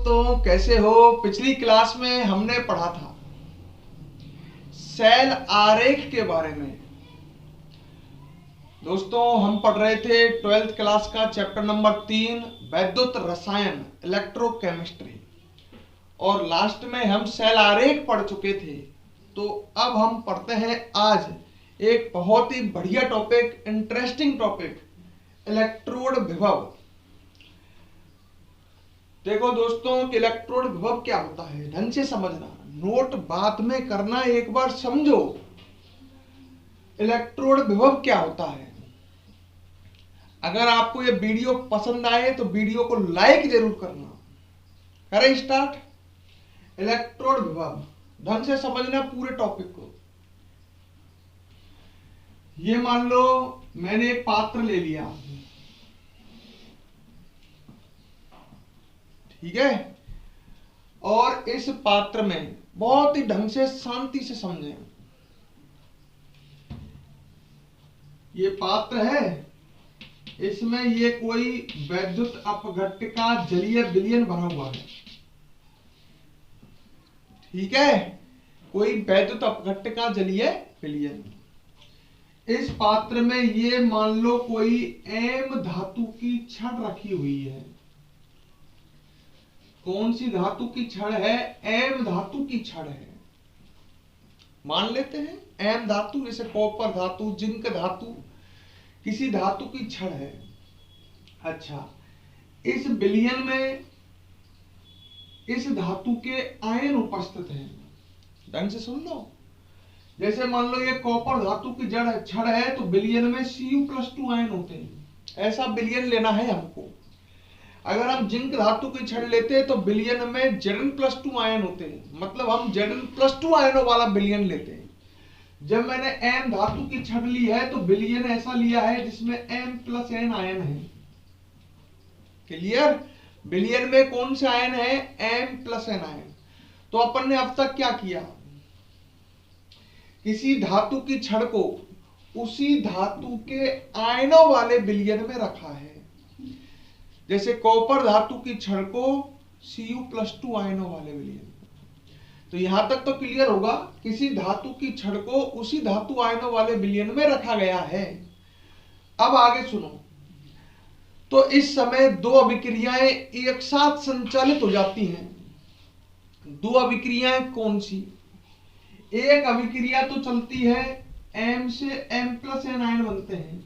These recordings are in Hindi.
दोस्तों, कैसे हो? पिछली क्लास में हमने पढ़ा था सेल आरेख के बारे में। दोस्तों, हम पढ़ रहे थे 12th क्लास का चैप्टर नंबर 3 वैद्युत रसायन इलेक्ट्रोकेमिस्ट्री, और लास्ट में हम सेल आरेख पढ़ चुके थे। तो अब हम पढ़ते हैं आज एक बहुत ही बढ़िया टॉपिक, इंटरेस्टिंग टॉपिक, इलेक्ट्रोड विभव। देखो दोस्तों कि इलेक्ट्रोड विभव क्या होता है, ढंग से समझना, नोट बाद में करना, एक बार समझो इलेक्ट्रोड विभव क्या होता है। अगर आपको ये वीडियो पसंद आए तो वीडियो को लाइक जरूर करना। करें स्टार्ट। इलेक्ट्रोड विभव, ढंग से समझना पूरे टॉपिक को। ये मान लो मैंने एक पात्र ले लिया, ठीक है, और इस पात्र में बहुत ही ढंग से शांति से समझें। ये पात्र है, इसमें ये कोई वैद्युत अपघट्टिका जलीय विलयन बना हुआ है, ठीक है, कोई वैद्युत अपघट्टिका जलीय विलयन। इस पात्र में ये मान लो कोई एम धातु की छड़ रखी हुई है। कौन सी धातु की छड़ है? एम धातु की छड़ है, मान लेते हैं एम धातु, जैसे कॉपर धातु, जिंक धातु, किसी धातु की छड़ है। अच्छा, इस विलयन में इस धातु के आयन उपस्थित हैं। ढंग से सुन लो, जैसे मान लो ये कॉपर धातु की छड़ है तो विलयन में Cu+2 आयन होते हैं। ऐसा विलयन लेना है हमको। अगर हम जिंक धातु की छड़ लेते हैं तो विलयन में Zn+2 आयन होते हैं, मतलब हम Zn+2 आयनों वाला विलयन लेते हैं। जब मैंने एम धातु की छड़ ली है तो विलयन ऐसा लिया है जिसमें M+N आयन है। क्लियर? विलयन में कौन से आयन है? M+N ion. तो अपन ने अब तक क्या किया, किसी धातु की छड़ को उसी धातु के आयनों वाले विलयन में रखा है। जैसे कॉपर धातु की छड़ को Cu+2 आयनों वाले विलयन। तो यहां तक तो क्लियर होगा, किसी धातु की छड़ को उसी धातु आयनों वाले विलयन में रखा गया है। अब आगे सुनो। तो इस समय दो अभिक्रियाएं एक साथ संचालित हो जाती हैं। दो अभिक्रियाएं कौन सी? एक अभिक्रिया तो चलती है M से M+N आयन बनते हैं।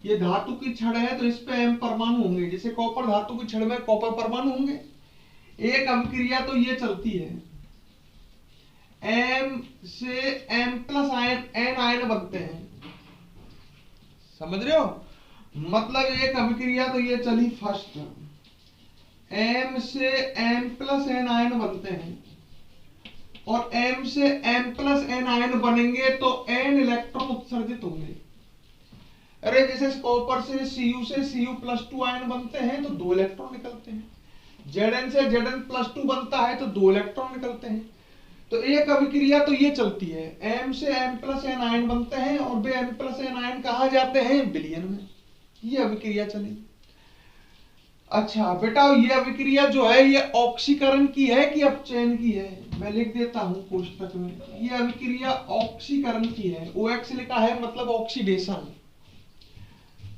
ये धातु की छड़ है तो इस पे M परमाणु होंगे, जैसे कॉपर धातु की छड़ में कॉपर परमाणु होंगे। एक अभिक्रिया तो ये चलती है, M से M+N आयन बनते हैं। समझ रहे हो? मतलब एक अभिक्रिया तो ये चली फर्स्ट, M से M+N आयन बनते हैं, और M से M+N आयन बनेंगे तो N इलेक्ट्रॉन उत्सर्जित होंगे। अरे जैसे कॉपर से Cu से Cu+2 आयन बनते हैं तो 2 इलेक्ट्रॉन निकलते हैं। Zn से Zn+2 बनता है तो 2 इलेक्ट्रॉन निकलते हैं। तो एक अभिक्रिया तो ये चलती है, M से M+N आयन बनते हैं और वे M+N आयन कहाँ जाते हैं? विलयन में। ये अभिक्रिया चली। अच्छा बेटा, ये अभिक्रिया जो है ये ऑक्सीकरण की है कि अपचयन की है? मैं लिख देता हूं कोष्टक में। ये अभिक्रिया ऑक्सीकरण की है। OX लिखा है मतलब ऑक्सीडेशन।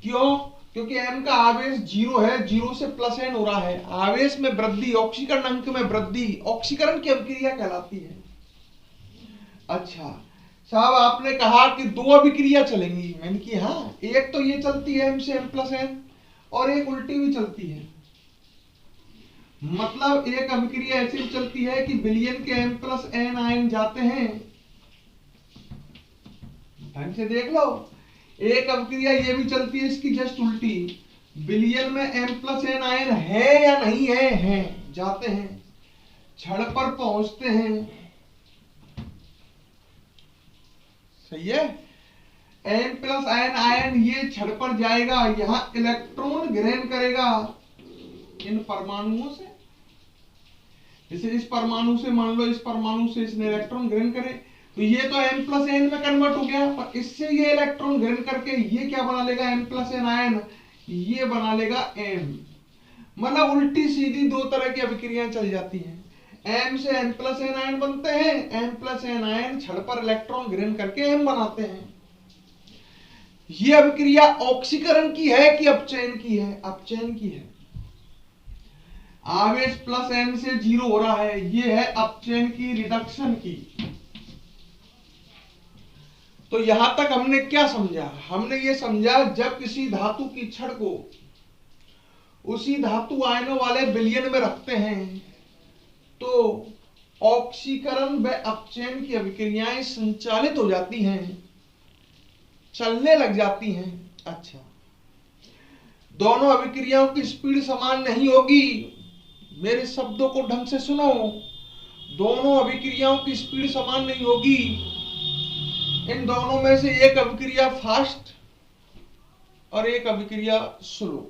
क्यों? क्योंकि M का आवेश 0 है, 0 से +N हो रहा है। आवेश में वृद्धि, ऑक्सीकरण अंक में वृद्धि ऑक्सीकरण की अभिक्रिया कहलाती है। अच्छा साहब, आपने कहा कि दो अभिक्रिया चलेंगी। मैंने कि हाँ, एक तो ये चलती है M से M+N और एक उल्टी भी चलती है। मतलब एक अभिक्रिया ऐसी भी चलती है कि विलयन के M+N आयन जाते हैं। ढंग से देख लो। एक अभिक्रिया ये भी चलती है इसकी जस्ट उल्टी, विलयन में M+N आयन है या नहीं है? हैं, जाते हैं, छड़ पर पहुंचते हैं। सही है? M+N आयन ये छड़ पर जाएगा, यहां इलेक्ट्रॉन ग्रहण करेगा इन परमाणुओं से। जैसे इस परमाणु से, मान लो इस परमाणु से इसने इलेक्ट्रॉन ग्रहण करे तो ये तो M+N में कन्वर्ट हो गया, पर इससे ये इलेक्ट्रॉन ग्रहण करके ये क्या बना लेगा? M+N आयन ये बना लेगा M। मतलब उल्टी सीधी दो तरह की अभिक्रियाएं चल जाती हैं। M से M प्लस एन आयन बनते हैं, M प्लस एन आयन क्षण पर इलेक्ट्रॉन ग्रहण करके M बनाते हैं। ये अभिक्रिया ऑक्सीकरण की है कि अपचयन की है? अपचयन की है। आवेश प्लस N से 0 हो रहा है, ये है अपचयन की, रिडक्शन की। तो यहां तक हमने क्या समझा? हमने ये समझा जब किसी धातु की छड़ को उसी धातु आयनों वाले विलयन में रखते हैं तो ऑक्सीकरण व अपचयन की अभिक्रियाएं संचालित हो जाती हैं, चलने लग जाती हैं। अच्छा, दोनों अभिक्रियाओं की स्पीड समान नहीं होगी। मेरे शब्दों को ढंग से सुनो, दोनों अभिक्रियाओं की स्पीड समान नहीं होगी। इन दोनों में से एक अभिक्रिया फास्ट और एक अभिक्रिया स्लो।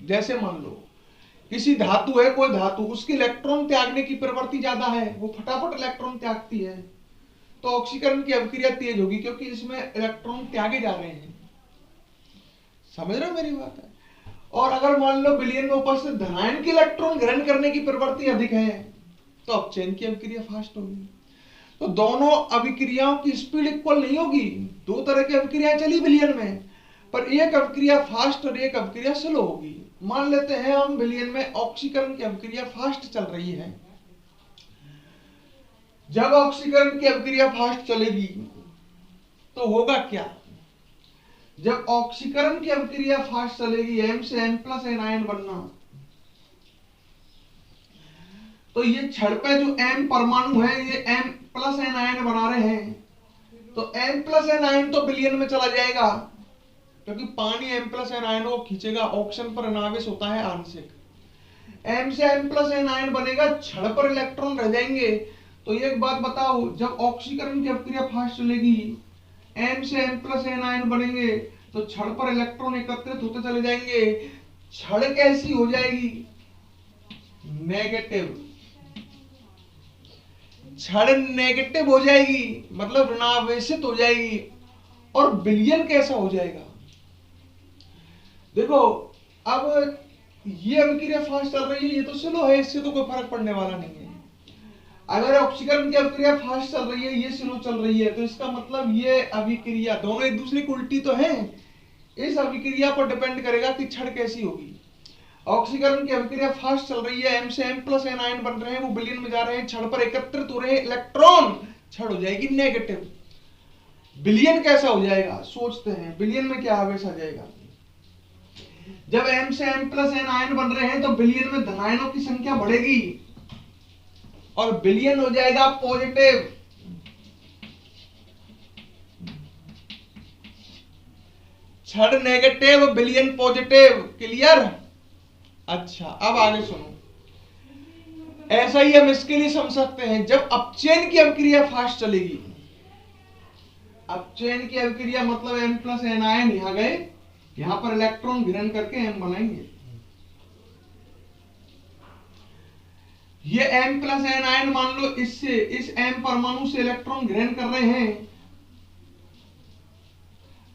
जैसे मान लो किसी धातु है, कोई धातु, उसकी इलेक्ट्रॉन त्यागने की प्रवृत्ति ज्यादा है, वो फटाफट इलेक्ट्रॉन त्यागती है, तो ऑक्सीकरण की अभिक्रिया तेज होगी क्योंकि इसमें इलेक्ट्रॉन त्यागे जा रहे हैं। समझ रहे हो मेरी बात है? और अगर मान लो विलयन में उपस्थित धनायन की इलेक्ट्रॉन ग्रहण करने की प्रवृत्ति अधिक है तो अपचयन की अभिक्रिया फास्ट होगी। तो दोनों अभिक्रियाओं की स्पीड इक्वल नहीं होगी। दो तरह की अभिक्रियाएं चली विलयन में, पर एक अभिक्रिया फास्ट और एक अभिक्रिया स्लो होगी। मान लेते हैं हम विलयन में ऑक्सीकरण की अभिक्रिया फास्ट चल रही है। जब ऑक्सीकरण की अभिक्रिया फास्ट चलेगी तो होगा क्या? जब ऑक्सीकरण की अभिक्रिया फास्ट चलेगी, M से M प्लस एन आयन बनना, तो ये छड़ पे जो M परमाणु है ये M प्लस एन आयन बना रहे हैं, तो M प्लस एन आयन तो विलयन में चला जाएगा क्योंकि पानी M प्लस एन आयन को खींचेगा। ऑक्सीजन पर अनावेश होता है आंशिक। M से M प्लस एन आयन बनेगा, छड़ पर इलेक्ट्रॉन रह जाएंगे। तो एक बात बताओ, जब ऑक्सीकरण की अभिक्रिया फास्ट चलेगी, M से M प्लस एन आयन बनेंगे तो छड़ पर इलेक्ट्रॉन एकत्रित होते चले जाएंगे। छड़ कैसी हो जाएगी? नेगेटिव। छड़ नेगेटिव हो जाएगी, मतलब ऋणावेशित हो जाएगी। और विलयन कैसा हो जाएगा? देखो, अब ये अभिक्रिया फास्ट चल रही है, ये तो स्लो है, इससे तो कोई फर्क पड़ने वाला नहीं है। अगर ऑक्सीकरण की अभिक्रिया फास्ट चल रही है, ये स्लो चल रही है, तो इसका मतलब ये अभिक्रिया दोनों एक दूसरे की उल्टी तो है। इस अभिक्रिया पर डिपेंड करेगा कि छड़ कैसी होगी। ऑक्सीकरण की अभिक्रिया फास्ट चल रही है, M से M प्लस एन आयन बन रहे हैं, वो विलयन में जा रहे हैं, छड़ पर एकत्रित हो रहे हैं इलेक्ट्रॉन, छड़ हो जाएगी नेगेटिव। विलयन कैसा हो जाएगा? सोचते हैं, विलयन में क्या आवेश आ जाएगा? जब M से M प्लस एन आयन बन रहे हैं तो विलयन में धनायनों की संख्या बढ़ेगी और विलयन हो जाएगा पॉजिटिव। छड़ नेगेटिव, विलयन पॉजिटिव। क्लियर? अच्छा, अब आगे सुनो। ऐसा ही हम इसके लिए समझ सकते हैं, जब अपचयन की अभिक्रिया फास्ट चलेगी, अपचयन की अभिक्रिया मतलब M प्लस एन आयन यहां गए, यहां पर इलेक्ट्रॉन ग्रहण करके M बनाएंगे। ये M प्लस एन आयन मान लो इससे, इस M परमाणु से इलेक्ट्रॉन ग्रहण कर रहे हैं।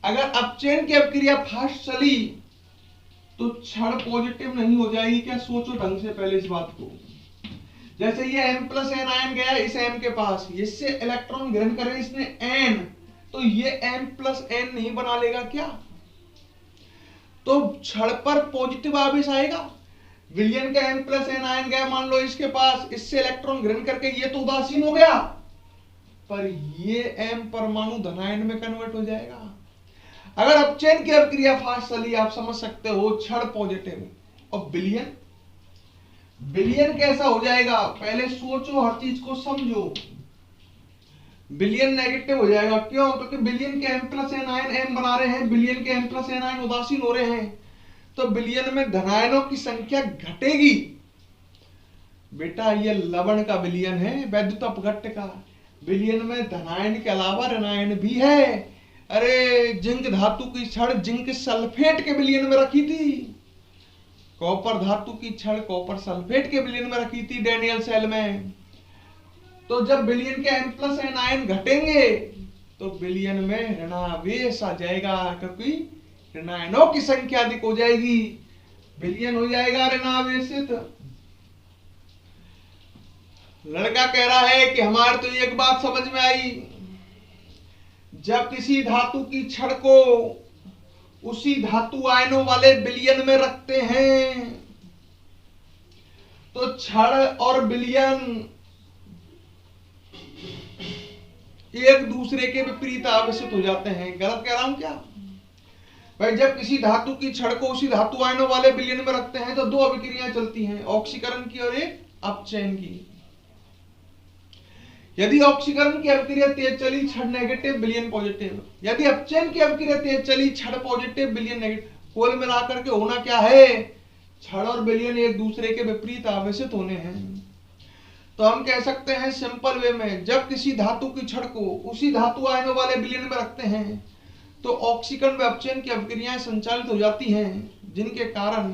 अगर अपचयन की अभिक्रिया फास्ट चली तो छड़ पॉजिटिव नहीं हो जाएगी क्या? सोचो ढंग से पहले इस बात को। जैसे ये M प्लस एन आयन गया इस M के पास, इससे इलेक्ट्रॉन ग्रहण करे इसने N, तो ये M प्लस एन नहीं बना लेगा क्या? तो छड़ पर पॉजिटिव आवेश आएगा। विलयन का M प्लस एन आयन गया मान लो इसके पास, इससे इलेक्ट्रॉन ग्रहण करके ये तो उदासीन हो गया, पर ये M परमाणु धनायन में कन्वर्ट हो जाएगा। अगर अपचयन की अभिक्रिया फास्ट चली, आप समझ सकते हो, छड़ पॉजिटिव। और विलयन, विलयन कैसा हो जाएगा? पहले सोचो, हर चीज को समझो। विलयन नेगेटिव हो जाएगा। क्यों? क्योंकि विलयन के M प्लस एन आयन M बना रहे हैं, विलयन के M प्लस एन आयन उदासीन हो रहे हैं, तो विलयन में धनायनों की संख्या घटेगी। बेटा ये लवण का विलयन है, वैद्युत अपघट्ट का। विलयन में धनायन के अलावा ऋणायन भी है। अरे जिंक धातु की छड़ जिंक सल्फेट के विलयन में रखी थी, कॉपर धातु की छड़ कॉपर सल्फेट के विलयन में रखी थी डैनियल सेल में। तो जब विलयन के M प्लस एन आयन घटेंगे तो विलयन में ऋणावेश आ जाएगा, क्योंकि ऋणायनों की संख्या अधिक हो जाएगी। विलयन हो जाएगा ऋण आवेशित। लड़का कह रहा है कि हमारे तो एक बात समझ में आई, जब किसी धातु की छड़ को उसी धातु आयनों वाले विलयन में रखते हैं तो छड़ और विलयन एक दूसरे के विपरीत आवेशित हो जाते हैं। गलत कह रहा हूं क्या भाई? जब किसी धातु की छड़ को उसी धातु आयनों वाले विलयन में रखते हैं तो दो अभिक्रियाएं चलती हैं, ऑक्सीकरण की और एक अपचयन की। यदि ऑक्सीकरण की अभिक्रिया तेज चली, छड़ नेगेटिव विलयन पॉजिटिव। यदि अपचयन की अभिक्रिया तेज चली, छड़ पॉजिटिव विलयन नेगेटिव। कुल मिलाकर के होना क्या है? छड़ और विलयन एक दूसरे के विपरीत आवेशित होने हैं। तो हम कह सकते हैं सिंपल वे में, जब किसी धातु की छड़ को उसी धातु आयनों वाले विलयन में रखते हैं तो ऑक्सीकरण व अपचयन की अभिक्रियाएं संचालित हो जाती हैं, जिनके कारण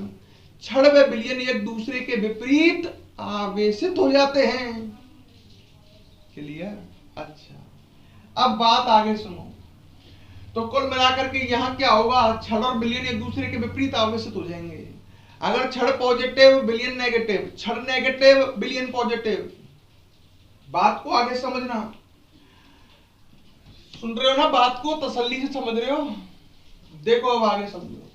छड़ व विलयन एक दूसरे के विपरीत आवेशित हो जाते हैं। क्लियर? अच्छा, अब बात आगे सुनो। तो कुल मिलाकर के यहां क्या होगा? छड़ और विलयन एक दूसरे के विपरीत आवेशित हो जाएंगे। अगर छड़ पॉजिटिव विलयन नेगेटिव, छड़ नेगेटिव विलयन पॉजिटिव। बात को आगे समझना, सुन रहे हो ना? बात को तसल्ली से समझ रहे हो? देखो अब आगे समझो।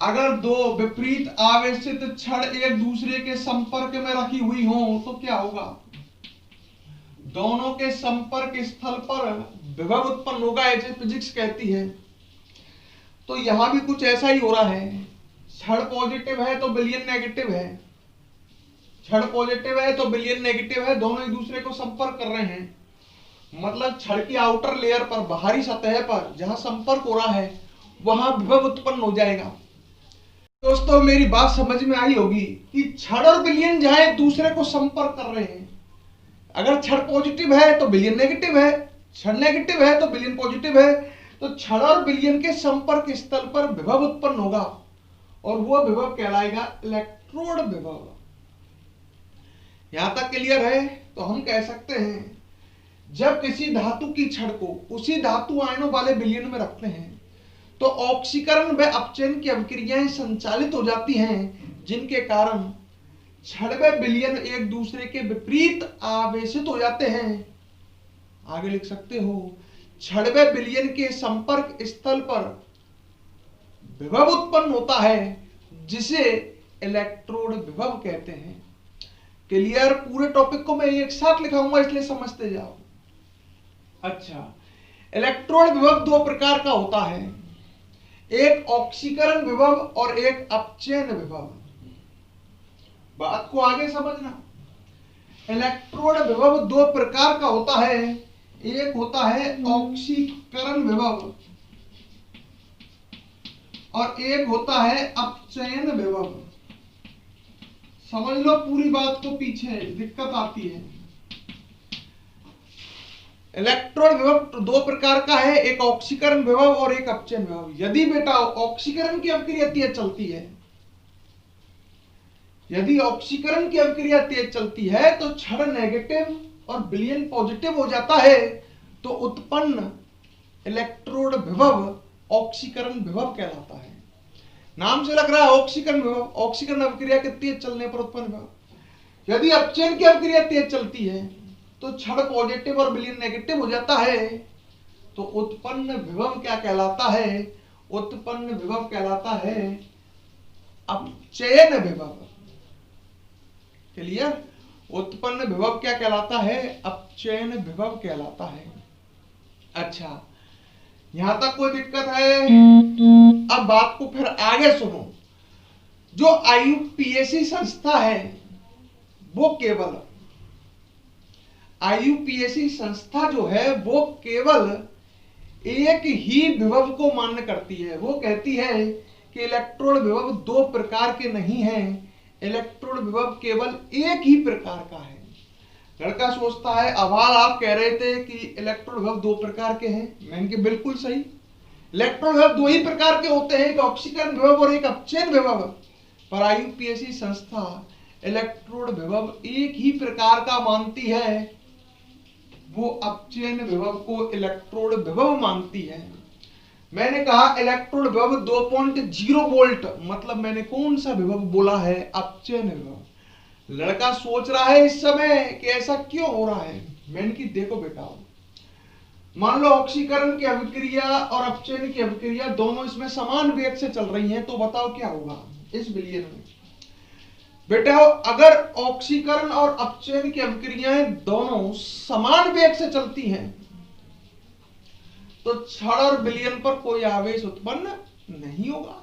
अगर दो विपरीत आवेशित छड़ एक दूसरे के संपर्क में रखी हुई हो तो क्या होगा? दोनों के संपर्क स्थल पर विभव उत्पन्न होगा, ऐसे फिजिक्स कहती है। तो यहां भी कुछ ऐसा ही हो रहा है। छड़ पॉजिटिव है तो विलयन नेगेटिव है, छड़ पॉजिटिव है तो विलयन नेगेटिव है, दोनों एक दूसरे को संपर्क कर रहे हैं। मतलब छड़ की आउटर लेयर पर, बाहरी सतह पर जहां संपर्क हो रहा है वहां विभव उत्पन्न हो जाएगा। दोस्तों मेरी बात समझ में आई होगी कि छड़ और विलयन जहां एक दूसरे को संपर्क कर रहे हैं, अगर छड़ पॉजिटिव है तो विलयन नेगेटिव है, छड़ नेगेटिव है तो विलयन पॉजिटिव है, तो छड़ और विलयन के संपर्क स्थल पर विभव उत्पन्न होगा और वो विभव कहलाएगा इलेक्ट्रोड विभव। यहां तक क्लियर है? तो हम कह सकते हैं जब किसी धातु की छड़ को उसी धातु आयनों वाले विलयन में रखते हैं तो ऑक्सीकरण व अपचयन की अभिक्रियाएं संचालित हो जाती हैं, जिनके कारण छड़ व विलयन एक दूसरे के विपरीत आवेशित हो जाते हैं। आगे लिख सकते हो, छड़ व विलयन के संपर्क स्थल पर विभव उत्पन्न होता है जिसे इलेक्ट्रोड विभव कहते हैं। क्लियर? पूरे टॉपिक को मैं एक साथ लिखाऊंगा इसलिए समझते जाओ। अच्छा, इलेक्ट्रोड विभव दो प्रकार का होता है, एक ऑक्सीकरण विभव और एक अपचयन विभव। बात को आगे समझना। इलेक्ट्रोड विभव दो प्रकार का होता है, एक होता है ऑक्सीकरण विभव और एक होता है अपचयन विभव। समझ लो पूरी बात को, पीछे दिक्कत आती है। इलेक्ट्रोड विभव दो प्रकार का है, एक ऑक्सीकरण विभव और एक अपचयन विभव। यदि बेटा ऑक्सीकरण की अभिक्रिया तेज चलती है, यदि ऑक्सीकरण की अभिक्रिया तेज चलती है तो छड़ नेगेटिव और विलयन पॉजिटिव हो जाता है, तो उत्पन्न इलेक्ट्रोड विभव ऑक्सीकरण विभव कहलाता है। नाम से लग रहा है ऑक्सीकरण विभव, ऑक्सीकरण अभिक्रिया के तेज चलने पर उत्पन्न विभव। यदि अपचयन की अभिक्रिया तेज चलती है तो छड़ पॉजिटिव और विलयन नेगेटिव हो जाता है, तो उत्पन्न विभव क्या कहलाता है? उत्पन्न विभव कहलाता है अपचयन विभव। क्लियर? उत्पन्न विभव क्या कहलाता है? अपचयन विभव कहलाता है। अच्छा, यहां तक कोई दिक्कत है? अब बात को फिर आगे सुनो। जो आईयूपीएसी संस्था है वो केवल आईयूपीएसी संस्था जो है वो केवल एक ही विभव को मान्य करती है। वो कहती है कि इलेक्ट्रोड विभव दो प्रकार के नहीं हैं, इलेक्ट्रोड विभव केवल एक ही प्रकार का है। लड़का सोचता है अवाल आप कह रहे थे कि इलेक्ट्रोड विभव दो प्रकार के हैं। मैंने कहा बिल्कुल सही, इलेक्ट्रोड विभव दो ही प्रकार के होते हैं, एक ऑक्सीकरण विभव और एक अपचयन विभव। पर आईयूपीएसी संस्था इलेक्ट्रोड विभव एक ही प्रकार का मानती है, वो अपचयन विभव को इलेक्ट्रोड विभव मानती है। मैंने कहा इलेक्ट्रोड विभव 2.0 वोल्ट, मतलब मैंने कौन सा विभव बोला है? अपचयन विभव। लड़का सोच रहा है इस समय कि ऐसा क्यों हो रहा है। मैंने कि देखो बेटा, मान लो ऑक्सीकरण की अभिक्रिया और अपचयन की अभिक्रिया दोनों इसमें समान वेग से चल रही हैं, तो बताओ क्या होगा इस विलयन में? बेटा अगर ऑक्सीकरण और अपचयन की अभिक्रियाएं दोनों समान वेग से चलती हैं तो क्षण और विलयन पर कोई आवेश उत्पन्न नहीं होगा।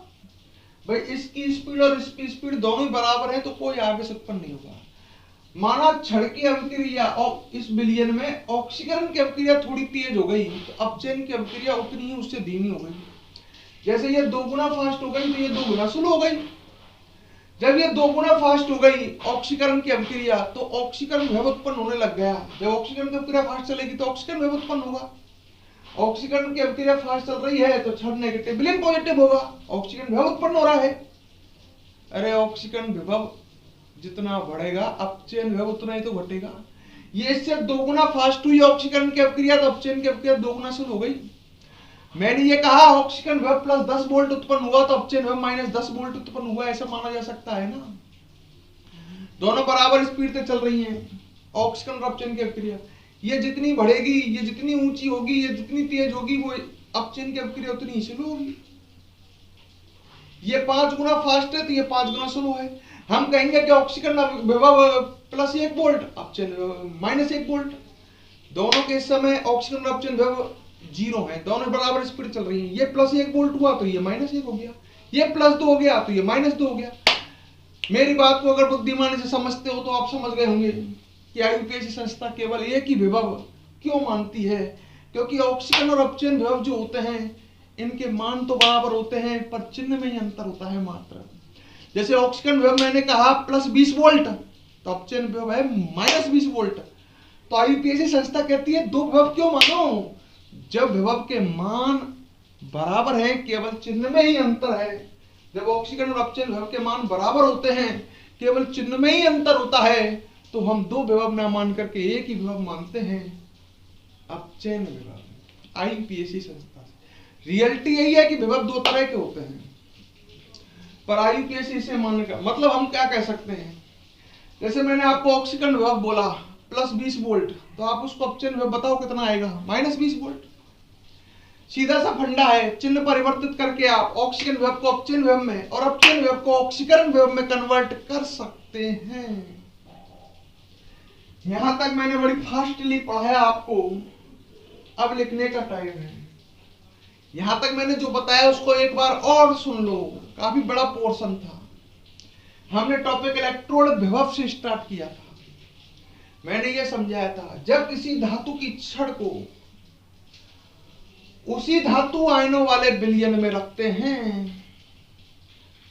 भाई इसकी स्पीड और इसकी स्पीड दोनों ही बराबर है तो कोई आवेश उत्पन्न नहीं होगा। माना क्षण की अभिक्रिया और इस विलयन में ऑक्सीकरण की अभिक्रिया थोड़ी तेज हो गई तो अपचयन की अभिक्रिया उतनी ही उससे धीमी हो गई। जैसे ये 2 गुना फास्ट हो गई तो ये 2 गुना स्लो हो गई। जब ये 2 गुना फास्ट हो गई ऑक्सीकरण की अभिक्रिया तो ऑक्सीकरण विभव उत्पन्न होने लग गया। जब ऑक्सीकरण की अभिक्रिया फास्ट चलेगी तो ऑक्सीकरण विभव उत्पन्न होगा। ऑक्सीकरण की अभिक्रिया फास्ट चल रही है तो क्षण नेगेटिव विलयन पॉजिटिव होगा, ऑक्सीकरण विभव उत्पन्न हो रहा है। अरे ऑक्सीकरण विभव जितना बढ़ेगा अपचयन विभव उतना ही तो घटेगा। ये इससे 2 गुना फास्ट हुई ऑक्सीकरण की अभिक्रिया तो अपचयन की अभिक्रिया 2 गुना स्लो हो गई। मैंने ये कहा ऑक्सीकरण विभव प्लस 10 वोल्ट उत्पन्न हुआ तो अपचयन विभव माइनस 10 वोल्ट उत्पन्न हुआ, ऐसा माना जा सकता है ना। दोनों बराबर स्पीड से चल रही हैं ऑक्सीकरण और अपचयन की अभिक्रिया। ये जितनी बढ़ेगी, ये जितनी ऊंची होगी, ये जितनी तेज होगी, वो अपचयन की अभिक्रिया उतनी ही स्लो होगी। ये 5 गुना फास्ट है तो ये 5 गुना स्लो है। हम कहेंगे कि ऑक्सीकरण विभव प्लस 1 वोल्ट, अपचयन माइनस 1 वोल्ट। दोनों के समय ऑक्सीकरण और अपचयन विभव 0 है, दोनों बराबर स्पीड चल रही है। ये प्लस 1 वोल्ट हुआ तो ये माइनस 1 हो गया, ये प्लस 2 हो गया तो ये माइनस 2 हो गया। मेरी बात को अगर बुद्धिमानी से समझते हो तो आप समझ गए होंगे कि आईयूपीएसी संस्था केवल एक ही विभव क्यों मानती है, क्योंकि ऑक्सीकरण और अपचयन विभव जो होते हैं इनके मान तो बराबर होते हैं पर चिन्ह में ही अंतर होता है मात्र। जैसे ऑक्सीकरण विभव मैंने कहा प्लस 20 वोल्ट तो अपचयन विभव है माइनस 20 वोल्ट। तो आईयूपीएसी संस्था कहती है दो विभव क्यों मानो, जब विभव के मान बराबर है केवल चिन्ह में ही अंतर है। जब ऑक्सीकरण और अपचयन विभव के मान बराबर होते हैं केवल चिन्ह में ही अंतर होता है तो हम दो विभव ना मान करके एक ही विभव मानते हैं, अपचयन विभव। आईयूपीएसी संस्था से रियलिटी यही है कि विभव दो तरह के होते हैं, पर आईयूपीएसी से मानने का मतलब हम क्या कह सकते हैं। जैसे मैंने आपको ऑक्सीकरण विभव बोला प्लस 20 वोल्ट तो आप उसको अपचयन विभव बताओ कितना आएगा, माइनस 20 वोल्ट। सीधा सा फंडा है, चिन्ह परिवर्तित करके आप ऑक्सीकरण विभव को अपचयन विभव में और अपचयन विभव को ऑक्सीकरण विभव में कन्वर्ट कर सकते हैं। यहां तक मैंने बड़ी फास्टली पढ़ाया आपको, अब लिखने का टाइम है। यहां तक मैंने जो बताया उसको एक बार और सुन लो, काफी बड़ा पोर्शन था। हमने टॉपिक इलेक्ट्रोड विभव से स्टार्ट किया था। मैंने ये समझाया था जब किसी धातु की छड़ को उसी धातु आयनों वाले विलयन में रखते हैं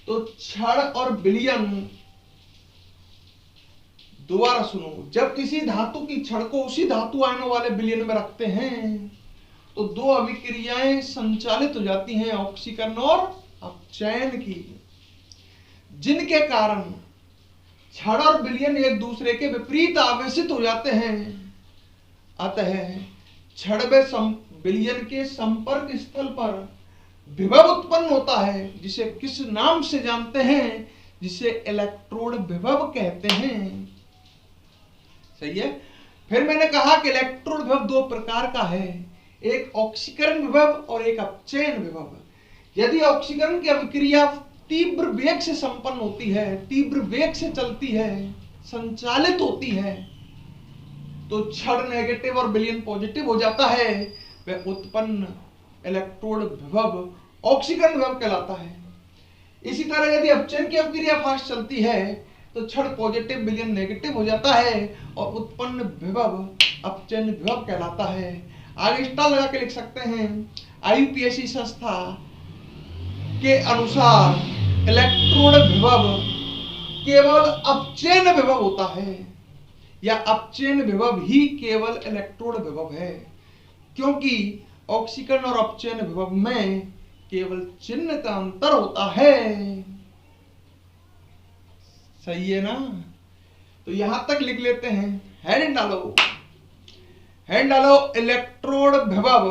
तो छड़ और विलयन, दोबारा सुनो, जब किसी धातु की छड़ को उसी धातु आयनों वाले विलयन में रखते हैं तो दो अभिक्रियाएं संचालित हो जाती हैं ऑक्सीकरण और अपचयन की, जिनके कारण छड़ और विलयन एक दूसरे के विपरीत आवेशित हो जाते हैं। अतः छड़ व विलयन के संपर्क स्थल पर विभव उत्पन्न होता है जिसे किस नाम से जानते हैं, जिसे इलेक्ट्रोड विभव कहते हैं। सही है। फिर मैंने कहा कि इलेक्ट्रोड विभव दो प्रकार का है, एक ऑक्सीकरण विभव और एक अपचयन विभव। यदि ऑक्सीकरण की अभिक्रिया तीव्र वेग से संपन्न होती है, तीव्र वेग से चलती है, संचालित होती है, तो छड़ नेगेटिव और विलयन पॉजिटिव हो जाता है, वह उत्पन्न इलेक्ट्रोड विभव ऑक्सीकरण विभव कहलाता है। इसी तरह यदि अपचयन की अभिक्रिया फास्ट चलती है तो छड़ पॉजिटिव विलयन नेगेटिव हो जाता है और उत्पन्न विभव अपचयन विभव कहलाता है। आगे स्टार लगा के लिख सकते हैं, आईयूपीएसी संस्था के अनुसार इलेक्ट्रोड विभव केवल अपचयन विभव होता है या अपचयन विभव ही केवल इलेक्ट्रोड विभव है, क्योंकि ऑक्सीकरण और अपचयन विभव में केवल चिन्ह का अंतर होता है। सही है ना। तो यहां तक लिख लेते हैं, हेडिंग डालो, हेड डालो इलेक्ट्रोड विभव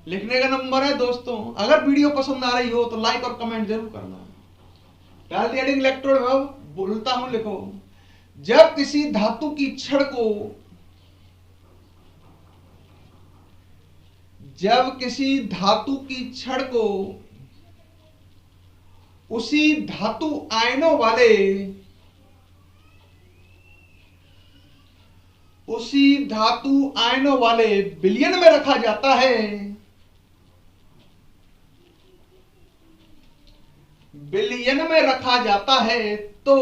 लिखने का नंबर है दोस्तों। अगर वीडियो पसंद आ रही हो तो लाइक और कमेंट जरूर करना। डाल दिया इलेक्ट्रोड विभव, बोलता हूं, लिखो। जब किसी धातु की छड़ को, जब किसी धातु की छड़ को उसी धातु आयनों वाले, उसी धातु आयनों वाले विलयन में रखा जाता है, विलयन में रखा जाता है, तो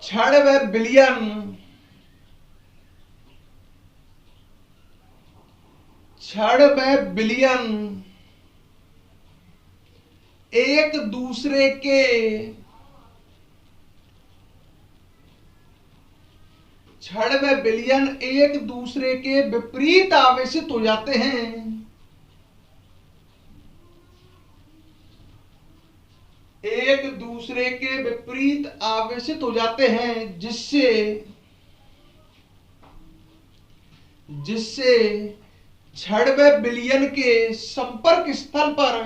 छड़ व विलयन, छड़ व विलयन एक दूसरे के, छड़ व विलयन एक दूसरे के विपरीत आवेशित हो जाते हैं, एक दूसरे के विपरीत आवेशित हो जाते हैं, जिससे, जिससे छड़ व विलयन के संपर्क स्थल पर,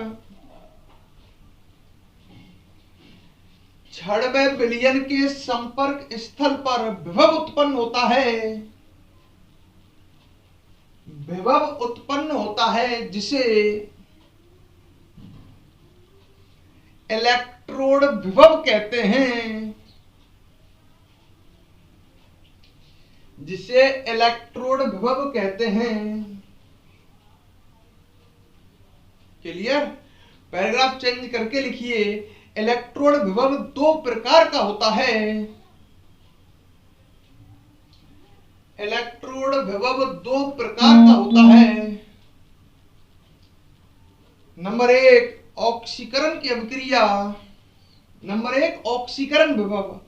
छड़ व विलयन के संपर्क स्थल पर विभव उत्पन्न होता है, विभव उत्पन्न होता है, जिसे इलेक्ट्रोड विभव कहते हैं, जिसे इलेक्ट्रोड विभव कहते हैं। क्लियर? पैराग्राफ चेंज करके लिखिए। इलेक्ट्रोड विभव दो प्रकार का होता है। इलेक्ट्रोड विभव दो प्रकार का होता है। नंबर एक, ऑक्सीकरण की अभिक्रिया। नंबर एक, ऑक्सीकरण विभव।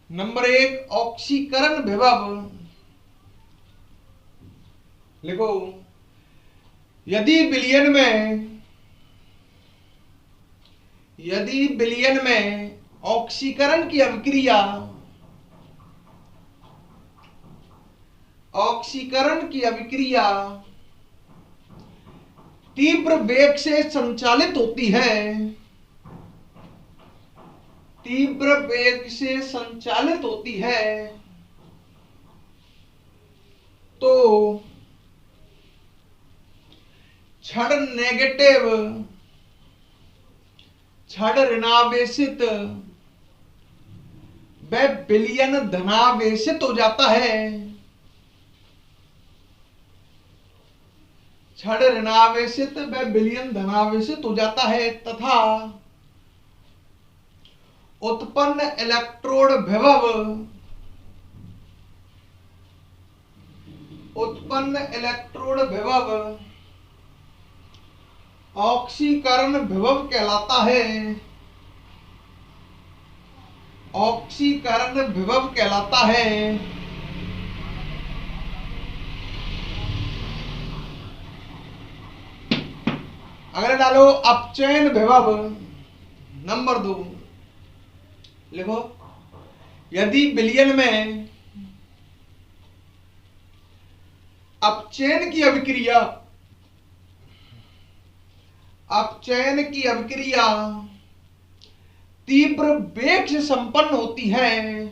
नंबर एक, ऑक्सीकरण विभव। लिखो, यदि विलयन में, यदि विलयन में ऑक्सीकरण की अभिक्रिया, ऑक्सीकरण की अभिक्रिया तीव्र वेग से संचालित होती है, तीव्र वेग से संचालित होती है, तो छड़ नेगेटिव, छड़ ऋणावेशित व विलयन धनावेशित हो जाता है, छड़ ऋणावेशित व विलयन धनावेशित हो जाता है, तथा उत्पन्न इलेक्ट्रोड विभव, उत्पन्न इलेक्ट्रोड विभव ऑक्सीकरण विभव कहलाता है, ऑक्सीकरण विभव कहलाता है। अगले डालो अपचयन विभव। नंबर दो, लिखो, यदि विलयन में अपचयन की अभिक्रिया, अपचयन की अभिक्रिया तीव्र वेग से संपन्न होती है,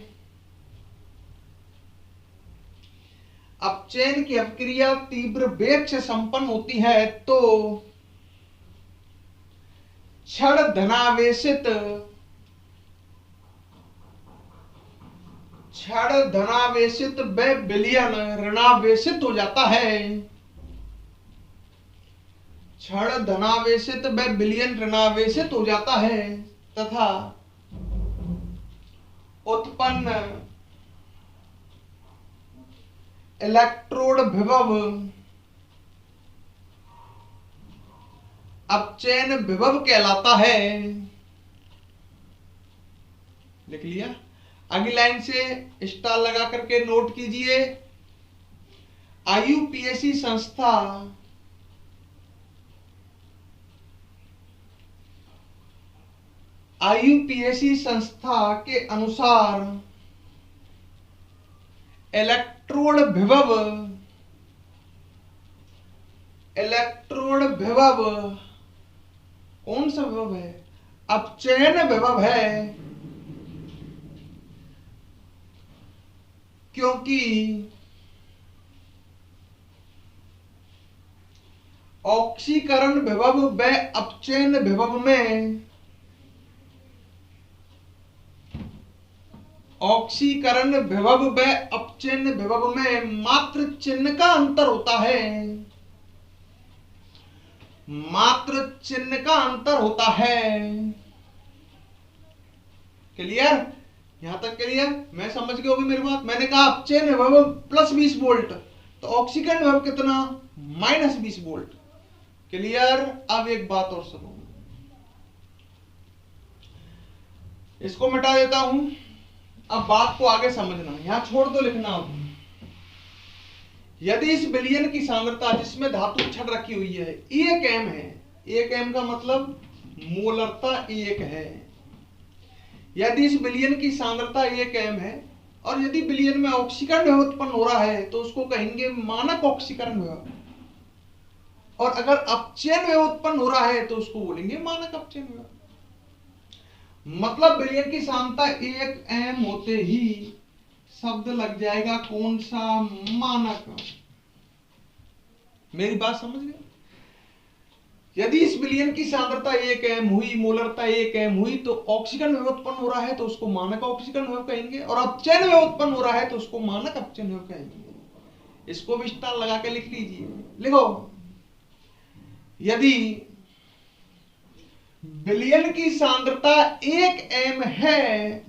अपचयन की अभिक्रिया तीव्र वेग से संपन्न होती है, तो छड़ धनावेशित, छड़ धनावेशित व विलयन ऋणावेशित हो जाता है, छड़ धनावेशित व विलयन ऋणावेशित हो जाता है, तथा उत्पन्न इलेक्ट्रोड विभव अपचयन विभव कहलाता है। लिख लिया? अगली लाइन से स्टार लगा करके नोट कीजिए। आईयूपीएसी संस्था, आईयूपीएसी संस्था के अनुसार इलेक्ट्रोड विभव, इलेक्ट्रोड विभव कौन सा विभव है? अपचयन विभव है, क्योंकि ऑक्सीकरण विभव व अपचयन विभव में, ऑक्सीकरण विभव व अपचयन विभव में मात्र चिन्ह का अंतर होता है, मात्र चिन्ह का अंतर होता है। क्लियर? यहां तक क्लियर? मैं समझ गए होगी मेरी बात। मैंने कहा अपचयन विभव प्लस 20 वोल्ट, तो ऑक्सीकरण विभव कितना? Minus 20 volt. क्लियर? अब एक बात और सुनो, इसको मिटा देता हूं, अब बात को आगे समझना, यहां छोड़ दो लिखना। अब यदि इस विलयन की सांद्रता जिसमें धातु छड़ रखी हुई है 1 m है, 1 m का मतलब मोलरता 1 है, यदि इस विलयन की सांद्रता 1 m है और यदि विलयन में ऑक्सीकरण विभव उत्पन्न हो रहा है तो उसको कहेंगे मानक ऑक्सीकरण विभव, और अगर अपचयन विभव उत्पन्न हो रहा है तो उसको बोलेंगे मानक अपचयन विभव। मतलब विलयन की सांद्रता 1 m होते ही शब्द लग जाएगा कौन सा? मानक। मेरी बात समझ गए? यदि इस विलयन की सांद्रता 1 m हुई, मोलरता 1 m हुई, तो ऑक्सीकरण विभव उत्पन्न हो रहा है तो उसको मानक ऑक्सीकरण विभव कहेंगे, और अपचयन विभव उत्पन्न हो रहा है तो उसको मानक अपचयन विभव कहेंगे। इसको भी स्टार लगा के लिख लीजिए। लिखो, यदि विलयन की सांद्रता 1 m है,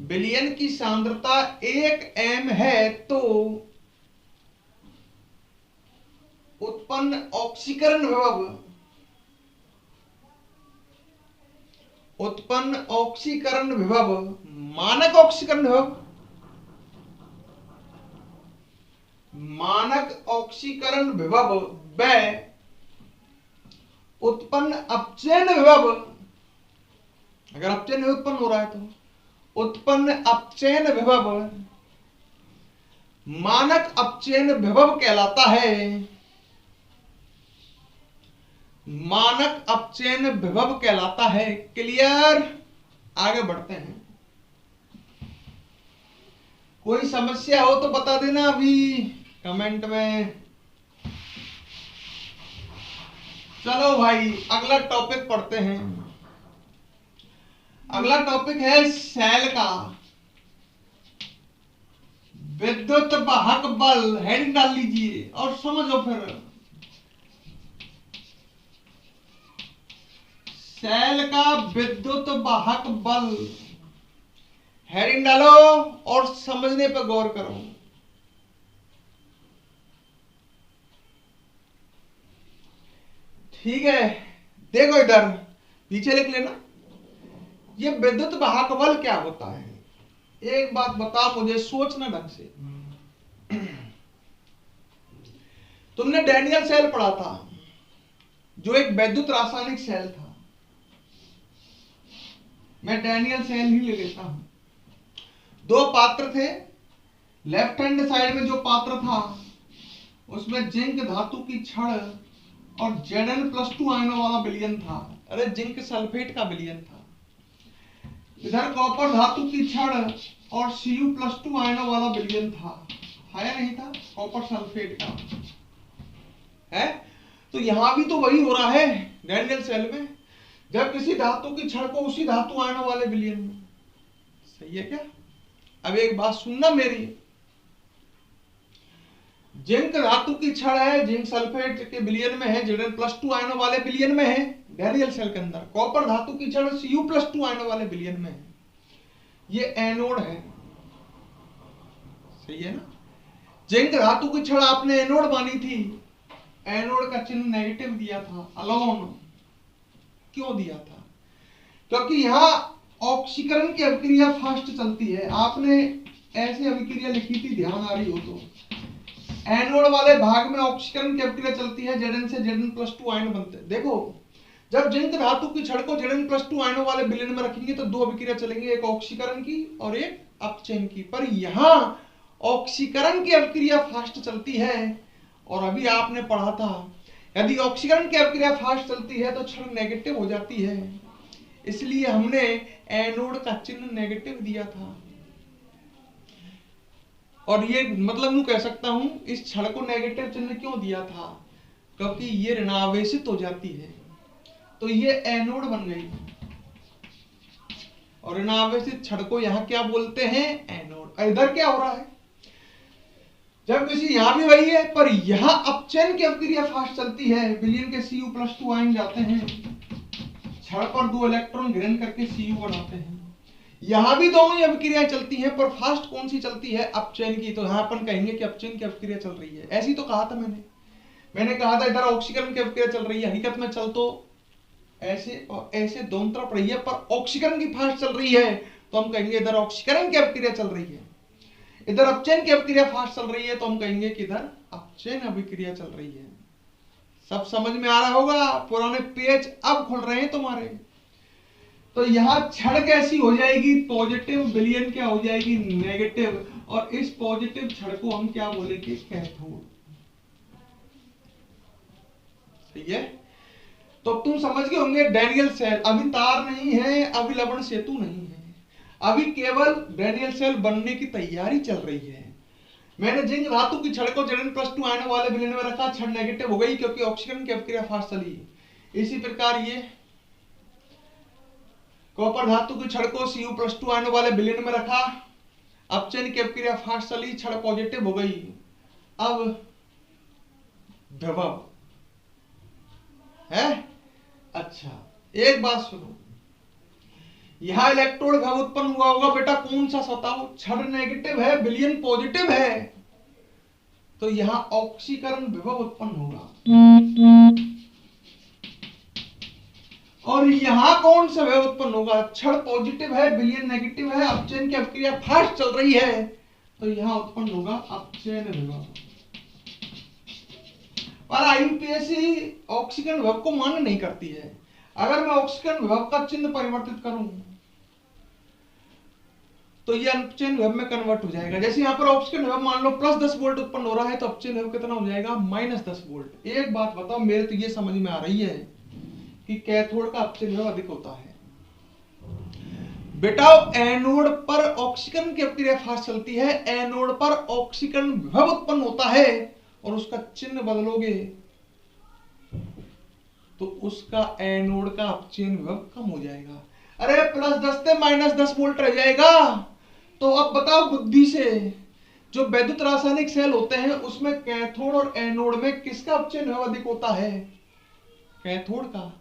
विलयन की सांद्रता 1 m है, तो उत्पन्न ऑक्सीकरण विभव, उत्पन्न ऑक्सीकरण विभव मानक ऑक्सीकरण विभव, मानक ऑक्सीकरण विभव व उत्पन्न अपचयन विभव, अगर अपचयन विभव उत्पन्न हो रहा है तो उत्पन्न अपचयन विभव मानक अपचयन विभव कहलाता है, मानक अपचयन विभव कहलाता है। क्लियर? आगे बढ़ते हैं। कोई समस्या हो तो बता देना अभी कमेंट में। चलो भाई अगला टॉपिक पढ़ते हैं। अगला टॉपिक है सेल का विद्युत वाहक बल। हेडिंग डाल लीजिए और समझो फिर। सेल का विद्युत वाहक बल, हेडिंग डालो और समझने पर गौर करो। ठीक है, देखो इधर पीछे लिख लेना। ये विद्युत वाहक बल क्या होता है? एक बात बता मुझे, सोचना ढंग से। तुमने डैनियल सेल पढ़ा था, जो एक विद्युत रासायनिक सेल था। मैं डैनियल सेल ही ले लेता हूं। दो पात्र थे, लेफ्ट हैंड साइड में जो पात्र था उसमें जिंक धातु की छड़ और Zn+2 आयनों वाला विलयन था। अरे जिंक सल्फेट का विलयन था। इधर कॉपर धातु की छड़ और Cu+2 आयनों वाला विलयन था। है नहीं था? कॉपर सल्फेट का है। तो यहां भी तो वही हो रहा है डैनियल सेल में, जब किसी धातु की छड़ को उसी धातु आयनों वाले विलयन में। सही है क्या? अब एक बात सुनना मेरी। जिंक धातु की छड़ है, जिंक सल्फेट के विलयन में है, Zn+2 आयनों वाले विलयन में है डैनियल सेल के अंदर। कॉपर धातु की छड़ Cu+2 आयनों वाले विलयन में है। ये एनोड है। सही है ना? जिंक धातु की छड़ आपने एनोड मानी थी, एनोड का चिन्ह नेगेटिव दिया था, अलोन। क्यों दिया था? क्योंकि यहां ऑक्सीकरण की अभिक्रिया फास्ट चलती है। आपने ऐसे अभिक्रिया लिखी थी, ध्यान आ रही हो तो। एनोड वाले भाग में ऑक्सीकरण की अभिक्रिया चलती है, Zn से Zn+2 आयन बनते हैं। देखो, जब जिंक धातु की छड़ को Zn+2 आयनों वाले विलयन में रखेंगे तो दो अभिक्रिया चलेंगी, एक ऑक्सीकरण की और एक अपचयन की। पर यहां ऑक्सीकरण की अभिक्रिया फास्ट चलती है, और अभी आपने पढ़ा था यदि ऑक्सीकरण की अभिक्रिया फास्ट चलती है तो क्षण नेगेटिव हो जाती है, इसलिए हमने एनोड का चिन्ह नेगेटिव दिया था। और ये मतलब मैं कह सकता हूं इस क्षण को नेगेटिव चिन्ह क्यों दिया था, क्योंकि ये ऋणावेशित हो जाती है, तो ये एनोड बन गई, और ऋणावेशित क्षण को यहाँ क्या बोलते हैं, एनोड। इधर क्या हो रहा है, जब किसी यहां भी वही है, पर यहां अपचयन की अभिक्रिया फास्ट चलती है, विलयन के Cu+2 आयन जाते हैं, क्षण पर 2 इलेक्ट्रॉन ग्रहण करके Cu बनाते हैं। यहां भी दोनों ही अभिक्रियाएं चलती हैं, पर फास्ट कौन सी चलती है, अपचयन की। तो यहां अपन कहेंगे कि अपचयन की अभिक्रिया चल रही है। ऐसी तो कहा था मैंने कहा था इधर ऑक्सीकरण की अभिक्रिया चल रही है, हकीकत में चल तो ऐसे और ऐसे दोनों तरफ रही है, पर ऑक्सीकरण की फास्ट चल रही है, तो हम कहेंगे इधर ऑक्सीकरण की अभिक्रिया चल रही है। इधर अपचयन की अभिक्रिया फास्ट चल रही है, तो हम कहेंगे कि इधर अपचयन अभिक्रिया चल रही है। सब समझ में आ रहा होगा, पुराने पेज अब खुल रहे हैं तुम्हारे। तो यहां क्षण कैसी हो जाएगी, पॉजिटिव, विलयन क्या हो जाएगी, नेगेटिव, और इस पॉजिटिव क्षण को हम क्या बोलेंगे, कैथोड। ठीक है, तो तुम समझ गए होंगे डैनियल सेल अभी तार नहीं है, अभी लवण सेतु नहीं है, अभी केवल डैनियल सेल बनने की तैयारी चल रही है। मैंने जिंक धातु की छड़ को Zn+2 आयनों वाले विलयन में रखा, छड़ नेगेटिव हो गई क्योंकि ऑक्सीकरण की अभिक्रिया फास्ट चली। इसी प्रकार ये कॉपर धातु की छड़ को Cu+2 आयनों वाले विलयन में रखा, अपचयन की अभिक्रिया फास्ट चली, छड़ पॉजिटिव हो गई। अब विभव है। अच्छा, एक बात सुनो, यहां इलेक्ट्रोड विभव उत्पन्न हुआ होगा बेटा, कौन सा बताओ, छड़ नेगेटिव है, विलयन पॉजिटिव है, तो यहां ऑक्सीकरण विभव उत्पन्न होगा। और यहां कौन सा विभव उत्पन्न होगा, छड़ पॉजिटिव है, विलयन नेगेटिव है, अपचयन की अभिक्रिया फास्ट चल रही है, तो यहां उत्पन्न होगा अपचयन विभव। पर आईयूपीएससी ऑक्सीकरण विभव को मान्य नहीं करती है। अगर मैं ऑक्सीकरण विभव का चिन्ह परिवर्तित करूं तो ये अपचयन विभव में कन्वर्ट हो जाएगा। जैसे यहाँ पर ऑक्सीकरण विभव मान लो +10 वोल्ट उत्पन्न हो रहा है, तो अपचयन विभव कितना हो जाएगा, -10 वोल्ट। एक बात बताओ, मेरे तो ये समझ में आ रही है कि कैथोड का अपचयन विभव अधिक होता है। बेटा एनोड पर ऑक्सीकरण की अभिक्रिया फास्ट चलती है, एनोड पर ऑक्सीकरण विभव उत्पन्न होता है, और उसका चिन्ह बदलोगे तो उसका एनोड का अपचयन विभव कम हो जाएगा। अरे +10 से -10 वोल्ट रह जाएगा। तो अब बताओ बुद्धि से, जो वैद्युत रासायनिक सेल होते हैं उसमें कैथोड और एनोड में किसका अपचयन विभव अधिक होता है, कैथोड का।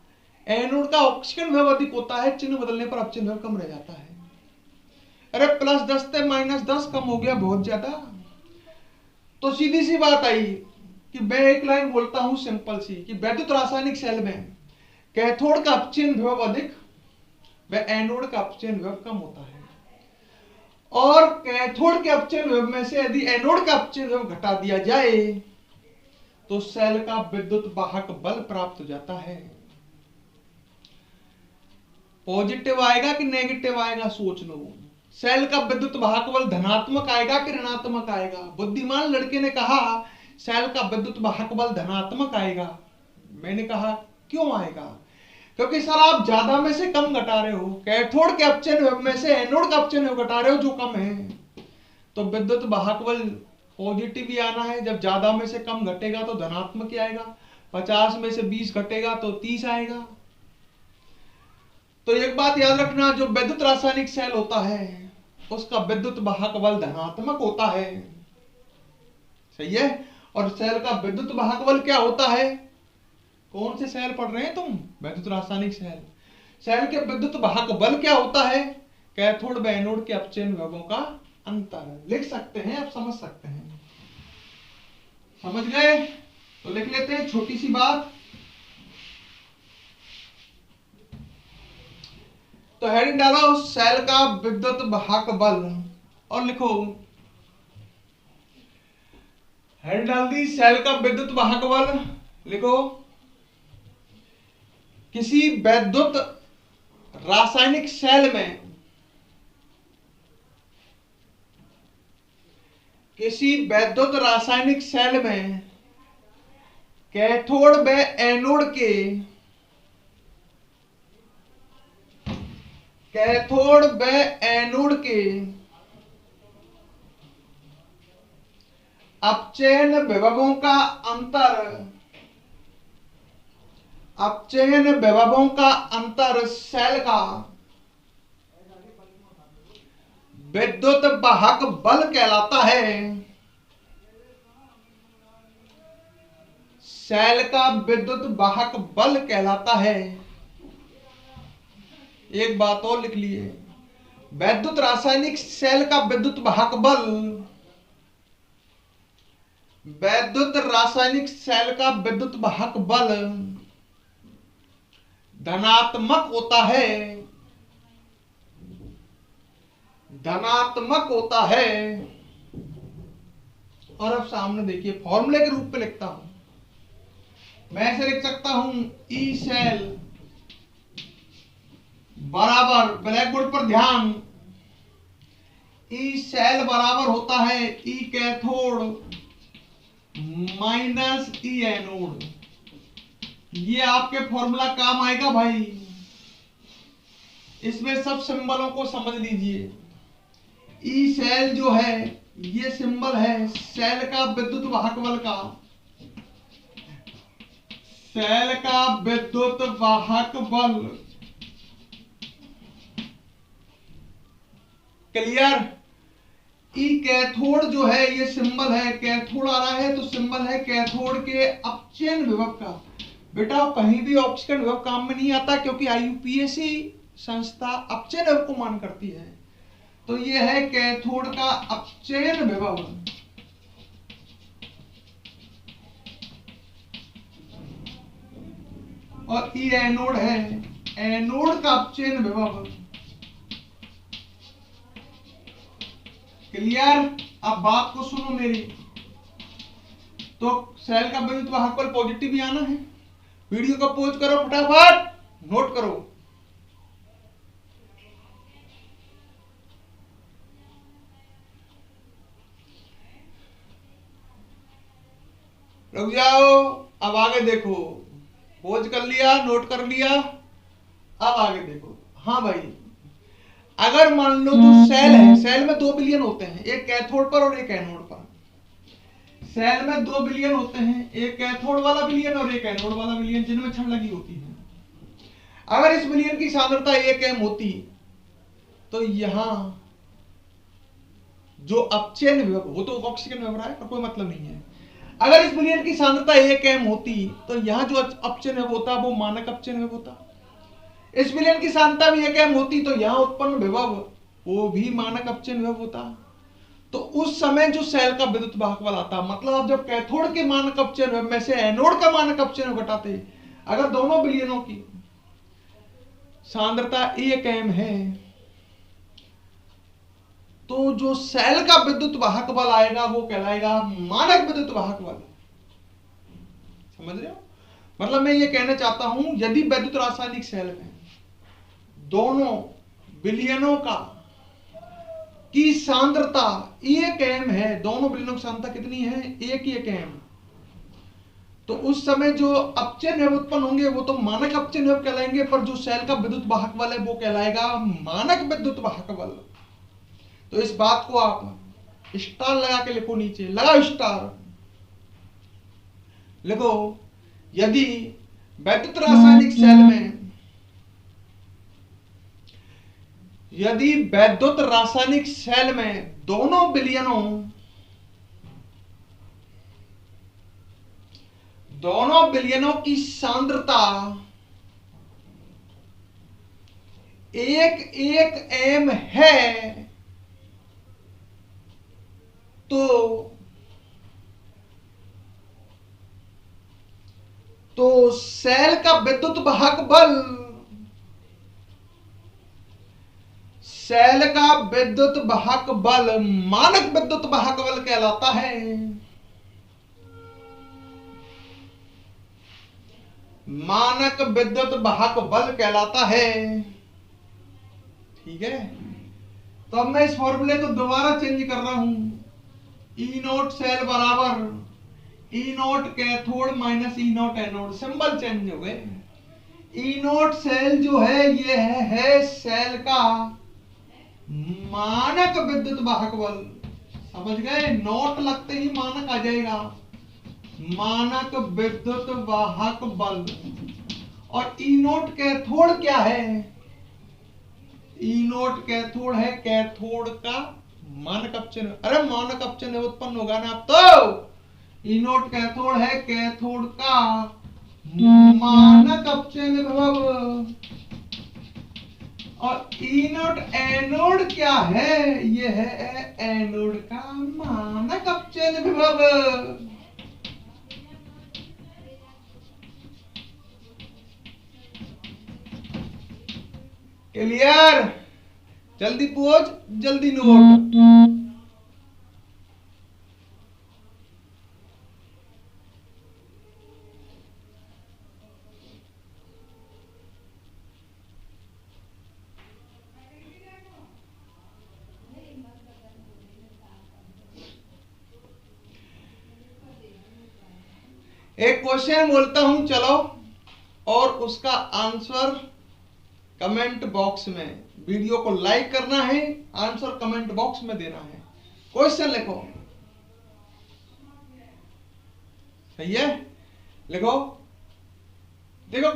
एनोड का ऑक्सीकरण विभव अधिक होता है, चिन्ह बदलने पर अपचयन विभव कम रह जाता है। अरे +10 से -10 कम हो गया बहुत ज्यादा। तो सीधी सी बात आई कि मैं एक लाइन बोलता हूं सिंपल सी, कि वैद्युत रासायनिक सेल में कैथोड का अपचयन विभव अधिक व एनोड का अपचयन विभव कम होता है, और कैथोड के अपचयन विभव में से यदि एनोड का अपचयन विभव घटा दिया जाए तो सेल का विद्युत वाहक बल प्राप्त हो जाता है। पॉजिटिव आएगा कि नेगेटिव आएगा, सोच लो। सेल का विद्युत वाहक बल धनात्मक आएगा कि ऋणात्मक आएगा। बुद्धिमान लड़के ने कहा सेल का विद्युत वाहक बल धनात्मक आएगा। मैंने कहा क्यों आएगा, क्योंकि सर आप ज्यादा में से कम घटा रहे हो, कैथोड के अपचयन विभव में से एनोड का अपचयन विभव घटा रहे हो जो कम है, तो विद्युत वाहक बल पॉजिटिव ही आना है। जब ज्यादा में से कम घटेगा तो धनात्मक ही आएगा, 50 में से 20 घटेगा तो 30 आएगा। तो एक बात याद रखना, जो वैद्युत रासायनिक सेल होता है उसका विद्युत वाहक बल धनात्मक होता है, सही है। और सेल का विद्युत वाहक बल क्या होता है, कौन से सेल पढ़ रहे हैं तुम, वैद्युत रासायनिक सेल। सेल के विद्युत वाहक बल क्या होता है, कैथोड व एनोड के अपचयन विभवों का अंतर। लिख सकते हैं, आप समझ सकते हैं, समझ गए। तो लिख लेते हैं छोटी सी बात। तो हेडिंग डालो सेल का विद्युत वाहक बल, और लिखो हेडिंग डाल दी सेल का विद्युत वाहक बल। लिखो किसी वैद्युत रासायनिक सेल में किसी वैद्युत रासायनिक सेल में कैथोड व एनोड के अपचयन विभवों का अंतर सेल का विद्युत वाहक बल कहलाता है। सेल का विद्युत वाहक बल कहलाता है। एक बात और लिख लिए, वैद्युत रासायनिक सेल का विद्युत वाहक बल, वैद्युत रासायनिक सेल का विद्युत वाहक बल धनात्मक होता है। और अब सामने देखिए, फॉर्मूले के रूप में लिखता हूं, मैं ऐसे लिख सकता हूं, ई सेल बराबर, ब्लैक बोर्ड पर ध्यान, ई सेल बराबर होता है ई कैथोड माइनस ई एनोड। ये आपके फॉर्मूला काम आएगा भाई। इसमें सब सिंबलों को समझ लीजिए। ई सेल जो है, ये सिंबल है सेल का विद्युत वाहक बल का, सेल का विद्युत वाहक बल। क्लियर? ई कैथोड जो है, ये सिंबल है, कैथोड आ रहा है तो सिंबल है कैथोड के अपचयन विभव का। बेटा कहीं भी ऑक्सीजन विभव काम में नहीं आता, क्योंकि आईयूपीएसी संस्था अपचयन विभव को मान करती है। तो ये है कैथोड का अपचयन विभव, और ई एनोड है एनोड का अपचयन विभव। क्लियर? अब बात को सुनो मेरी। तो सेल का विद्युत वाहक बल पॉजिटिव ही आना है। वीडियो को पॉज करो, फटाफट नोट करो। रुक जाओ, अब आगे देखो। पॉज कर लिया, नोट कर लिया, अब आगे देखो। हाँ भाई, अगर मान लो जो सेल है, सेल में 2 बिलियन होते हैं, एक कैथोड पर और एक एनोड पर। सेल में 2 बिलियन होते हैं, एक कैथोड वाला बिलियन और एक एनोड वाला बिलियन, जिनमें छड़ लगी होती है। अगर इस बिलियन की सांद्रता 1 m होती तो यहां जो अपचयन विभव, वो तो ऑक्सीजन विभव रहा है पर कोई मतलब नहीं है। अगर इस बिलियन की सांद्रता 1 m होती तो यहां जो अपचयन विभव होता वो मानक अपचयन विभव होता। इस बिलियन की सांद्रता भी 1 m होती तो यहां उत्पन्न विभव वो भी मानक अपचयन विभव होता। तो उस समय जो सेल का विद्युत वाहक बल आता, मतलब आप जब कैथोड के मानक अपचयन विभव में से एनोड का मानक अपचयन विभव घटाते, अगर दोनों बिलियनों की सांद्रता 1 m है तो जो सेल का विद्युत वाहक बल आएगा वो कहलाएगा मानक विद्युत वाहक बल। समझ रहे हो? मतलब मैं ये कहना चाहता हूं, यदि विद्युत रासायनिक सेल में दोनों बिलियनों की सांद्रता 1 m है, दोनों बिलियनों की सांद्रता कितनी है? 1 m, तो उस समय जो अपचयन विभव उत्पन्न होंगे वो तो मानक अपचयन विभव कहलाएंगे, पर जो सेल का विद्युत वाहक बल है वो कहलाएगा मानक विद्युत वाहक बल। तो इस बात को आप स्टार लगा के लिखो, नीचे लगा स्टार, लिखो। यदि वैद्युत रासायनिक सेल में, यदि वैद्युत रासायनिक सेल में दोनों बिलियनों की सांद्रता 1 m है तो सेल का विद्युत वाहक बल, सेल का विद्युत वाहक बल मानक विद्युत वाहक बल कहलाता है। मानक विद्युत वाहक बल कहलाता है। ठीक है? तो अब मैं इस फॉर्मूले को दोबारा चेंज कर रहा हूं। ई नोट सेल बराबर ई नोट कैथोड माइनस ई नोट एनोड, सिंबल चेंज हो गए। ई नोट सेल जो है ये है सेल का मानक विद्युत वाहक बल, समझ गए, नोट लगते ही मानक आ जाएगा, मानक विद्युत वाहक बल। और ई नोट कैथोड क्या है, ई नोट कैथोड है कैथोड का मानक अपचयन, अरे मानक अपचयन उत्पन्न होगा ना अब तो। ई नोट कैथोड है कैथोड का मानक अपचयन विभव। और ई नोट एनोड क्या है, ये है एनोड का मानक अपचयन विभव। क्लियर, जल्दी पूछ जल्दी नोट। एक क्वेश्चन बोलता हूं चलो, और उसका आंसर कमेंट बॉक्स में, वीडियो को लाइक करना है, आंसर कमेंट बॉक्स में देना है। क्वेश्चन लिखो, सही है, लिखो। देखो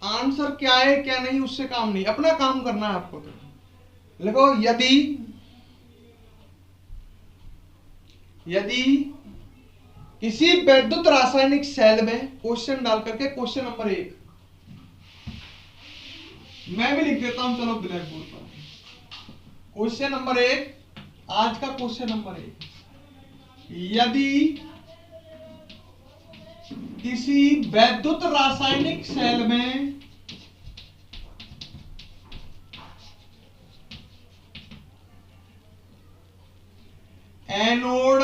आंसर क्या है क्या नहीं उससे काम नहीं, अपना काम करना है आपको। तो लिखो, यदि किसी वैद्युत रासायनिक सेल में, क्वेश्चन डाल करके क्वेश्चन नंबर 1 मैं भी लिख देता हूं, चलो ब्लैक बोर्ड पर। क्वेश्चन नंबर 1, आज का क्वेश्चन नंबर 1, यदि किसी वैद्युत रासायनिक सेल में एनोड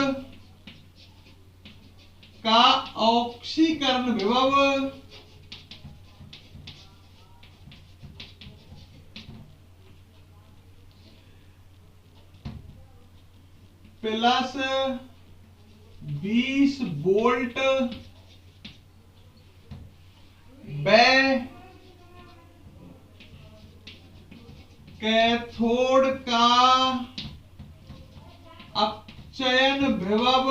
का ऑक्सीकरण विभव प्लस 20 वोल्ट कैथोड का अपचयन विभव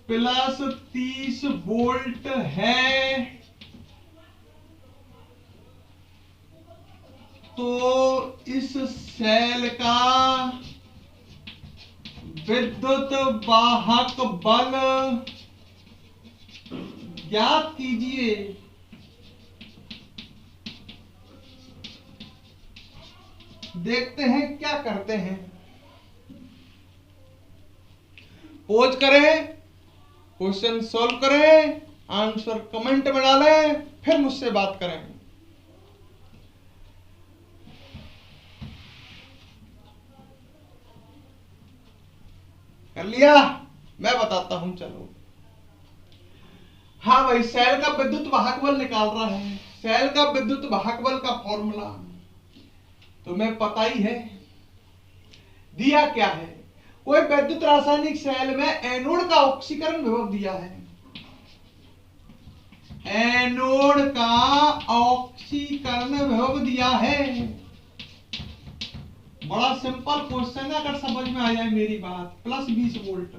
प्लस 30 वोल्ट है, तो इस सेल का विद्युत वाहक बल ज्ञात कीजिए। देखते हैं क्या करते हैं, पोज करें, क्वेश्चन सॉल्व करें, आंसर कमेंट में डालें, फिर मुझसे बात करें। कर लिया, मैं बताता हूं चलो। हाँ भाई, सेल का विद्युत वाहक बल निकाल रहा है, सेल का विद्युत वाहक बल का फॉर्मूला तुम्हें पता ही है। दिया क्या है, कोई वैद्युत रासायनिक सेल में एनोड का ऑक्सीकरण विभव दिया है, एनोड का ऑक्सीकरण विभव दिया है। बड़ा सिंपल क्वेश्चन है, अगर समझ में आ जाए मेरी बात, प्लस 20 वोल्ट।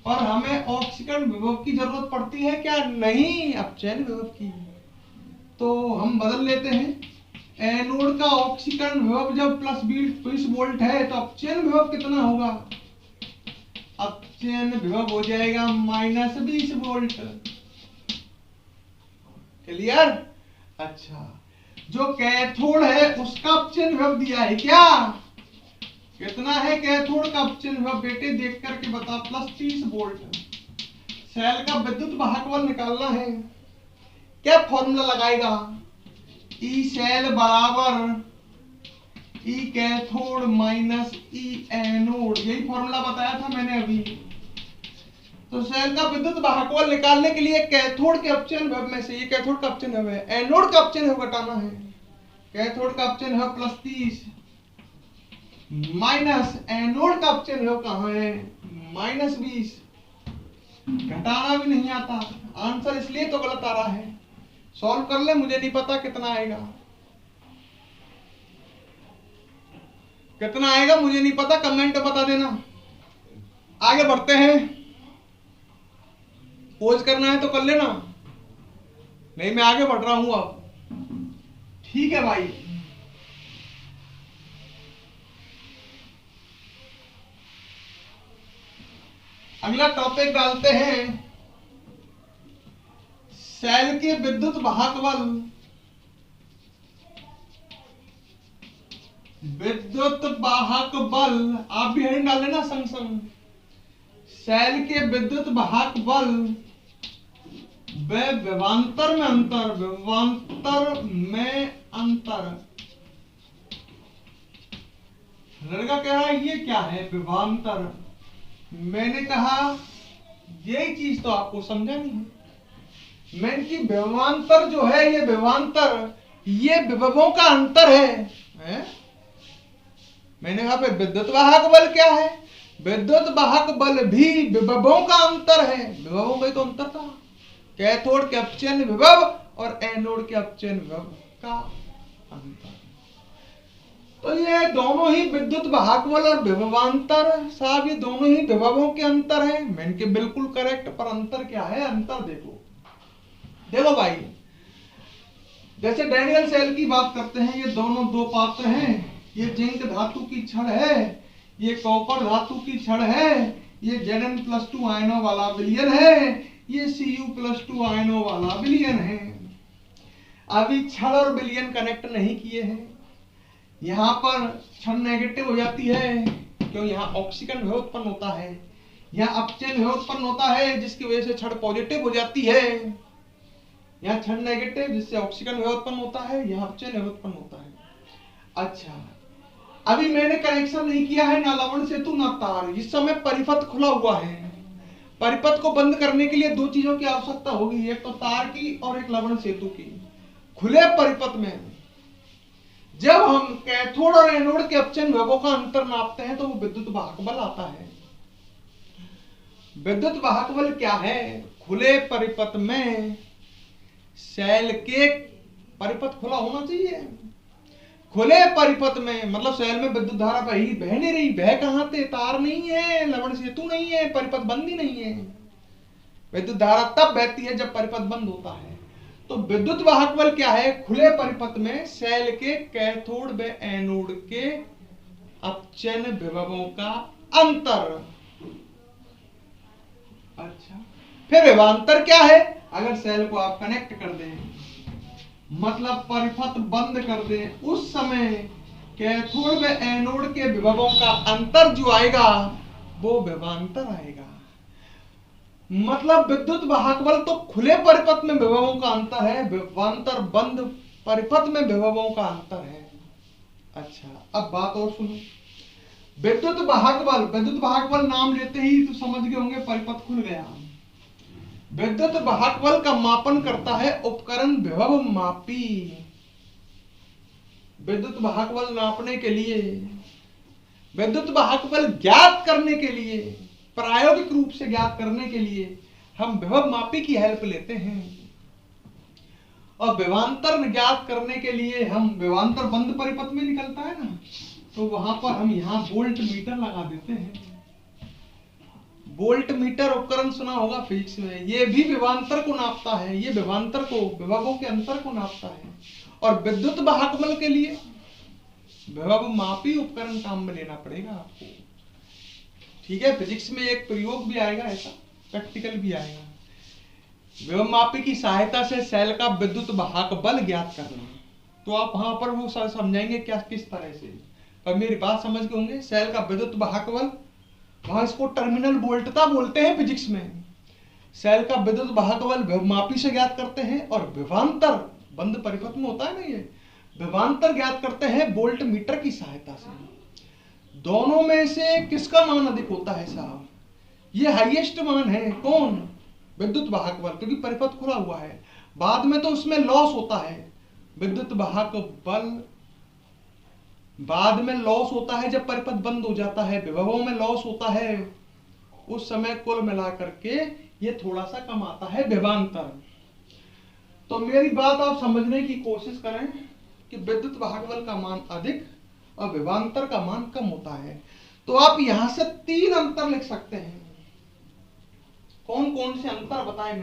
और हमें ऑक्सीकरण विभव की जरूरत पड़ती है क्या, नहीं, अपचयन विभव की। तो हम बदल लेते हैं, एनोड का ऑक्सीकरण विभव जब प्लस 20 वोल्ट है तो अपचयन विभव कितना होगा, अपचयन विभव हो जाएगा माइनस 20 वोल्ट। क्लियर। अच्छा, जो कैथोड है उसका अपचयन विभव दिया है क्या, कितना है कैथोड का अपचयन विभव, बेटे देख करके बता, प्लस 30 वोल्ट। सेल का विद्युत वाहक बल निकालना है, क्या फॉर्मूला लगाएगा, ई सेल बराबर ई कैथोड माइनस ई एनोड, यही फॉर्मूला बताया था मैंने अभी। तो सेल का विद्युत वाहक बल निकालने के लिए कैथोड के अपचयन विभव में से, ये कैथोड का अपचयन विभव है, एनोड का अपचयन विभव घटाना है। कैथोड का अपचयन विभव प्लस 30 माइनस एनोड का अपचयन विभव कहाँ है, -20। घटाना भी नहीं आता, आंसर इसलिए तो गलत आ रहा है। सॉल्व कर ले, मुझे नहीं पता कितना आएगा, कितना आएगा मुझे नहीं पता, कमेंट बता देना। आगे बढ़ते हैं, पोज करना है तो कर लेना, नहीं मैं आगे बढ़ रहा हूं अब। ठीक है भाई, अगला टॉपिक डालते हैं, सेल के विद्युत वाहक बल, विद्युत वाहक बल, आप भी हेडिंग डाल लेना संग संग। सेल के विद्युत वाहक बल व विभवांतर में अंतर, विभवांतर में अंतर। लड़का कह रहा है ये क्या है विभवांतर, मैंने कहा यही चीज तो आपको समझा नहीं है। मैंने कि विभवांतर जो है, ये विभवांतर, ये विभवों का अंतर है? मैंने कहा फिर विद्युत वाहक बल क्या है, विद्युत वाहक बल भी विभवों का अंतर है। विभवों का ही तो अंतर था, कैथोड के अपचयन विभव और एनोड के अपचयन विभव का अंतर। तो ये दोनों ही विद्युत वाहक बल और विभवांतर, साहब ये दोनों ही विभवों के अंतर है। मैंने के बिल्कुल करेक्ट, पर अंतर क्या है, अंतर देखो। देखो भाई, जैसे डैनियल सेल की बात करते हैं, ये दोनों दो पात्र हैं, ये जिंक धातु की छड़ है, ये कॉपर धातु की छड़ है, ये Zn+2 आयनों वाला विलयन है, ये Cu+2 आयनों वाला विलयन है। अभी छड़ और विलयन कनेक्ट नहीं किए हैं, यहाँ पर छड़ नेगेटिव हो जाती है, क्यों यहाँ ऑक्सीजन विभव उत्पन्न होता है, यहाँ अपचयन विभव उत्पन्न होता है, जिसकी वजह से छड़ पॉजिटिव हो जाती है। यहाँ छड़ नेगेटिव, जिससे ऑक्सीजन विभव उत्पन्न होता है, यहाँ अपचयन विभव उत्पन्न होता है। अच्छा, अभी मैंने कनेक्शन नहीं किया है, ना लवण सेतु ना तार, इस समय परिपथ खुला हुआ है। परिपथ को बंद करने के लिए दो चीजों की आवश्यकता होगी, एक तो तार की और एक लवण सेतु की। खुले परिपथ में जब हम कैथोड और एनोड के अपचयन विभवों का अंतर नापते हैं तो वो विद्युत वाहक बल आता है। विद्युत वाहक बल क्या है, खुले परिपथ में सेल के परिपथ खुला होना चाहिए। खुले परिपथ में मतलब सेल में विद्युत धारा बह नहीं रही, बह कहां से, तार नहीं है, लवण सेतु नहीं है, परिपथ बंद ही नहीं है। विद्युत धारा तब बहती है जब परिपथ बंद होता है। तो विद्युत वाहक बल क्या है, खुले परिपथ में सेल के कैथोड व एनोड के अपचयन विभवों का अंतर। अच्छा, फिर विभवांतर क्या है, अगर सेल को आप कनेक्ट कर दें, मतलब परिपथ बंद कर दें, उस समय कैथोड व एनोड के विभवों का अंतर जो आएगा वो विभवांतर आएगा। मतलब विद्युत वाहक बल तो खुले परिपथ में विभवों का अंतर है, विभवांतर बंद परिपथ में विभवों का अंतर है। अच्छा, अब बात और सुनो, विद्युत वाहक बल नाम लेते ही तो समझ गए होंगे परिपथ खुल गया। विद्युत वाहक बल का मापन करता है उपकरण विभव मापी। विद्युत वाहक बल नापने के लिए, विद्युत वाहक बल ज्ञात करने के लिए, प्रायोगिक रूप से ज्ञात करने के लिए हम विभव मापी की हेल्प लेते हैं। और विभवांतर ज्ञात करने के लिए हम, विभवांतर बंद परिपथ में निकलता है ना, तो वहां पर हम यहाँ वोल्ट मीटर लगा देते हैं। वोल्ट मीटर उपकरण सुना होगा फिजिक्स में, ये भी विभवांतर को नापता है, ये विभवांतर को, विभवों के अंतर को नापता है। और विद्युत वाहक बल के लिए विभव मापी उपकरण काम में लेना पड़ेगा आपको। ठीक है, फिजिक्स में एक प्रयोग भी आएगा, ऐसा प्रैक्टिकल भी आएगा। विभव मापी की सहायता से सेल का विद्युत वाहक बल ज्ञात करना, तो आप वहां पर वो समझाएंगे क्या, किस तरह से। पर मेरी बात समझ गए होंगे, सेल का विद्युत वाहक बल, वहां इसको टर्मिनल वोल्टता बोलते हैं फिजिक्स में। सेल का विद्युत वाहक बल विभव मापी से ज्ञात करते हैं, और विभवांतर बंद परिपथ में होता है ना, ये विभवांतर ज्ञात करते हैं वोल्ट मीटर की सहायता से। दोनों में से किसका मान अधिक होता है साहब, ये हाईएस्ट मान है, कौन, विद्युत वाहक बल, क्योंकि परिपथ खुला हुआ है। बाद में तो उसमें लॉस होता है, विद्युत वाहक बल बाद में लॉस होता है जब परिपथ बंद हो जाता है, विभवों में लॉस होता है, उस समय कुल मिला करके ये थोड़ा सा कम आता है विभवांतर। तो मेरी बात आप समझने की कोशिश करें कि विद्युत वाहक बल का मान अधिक और विभवांतर का मान कम होता है। तो आप यहां से 3 अंतर लिख सकते हैं। कौन कौन से अंतर बताए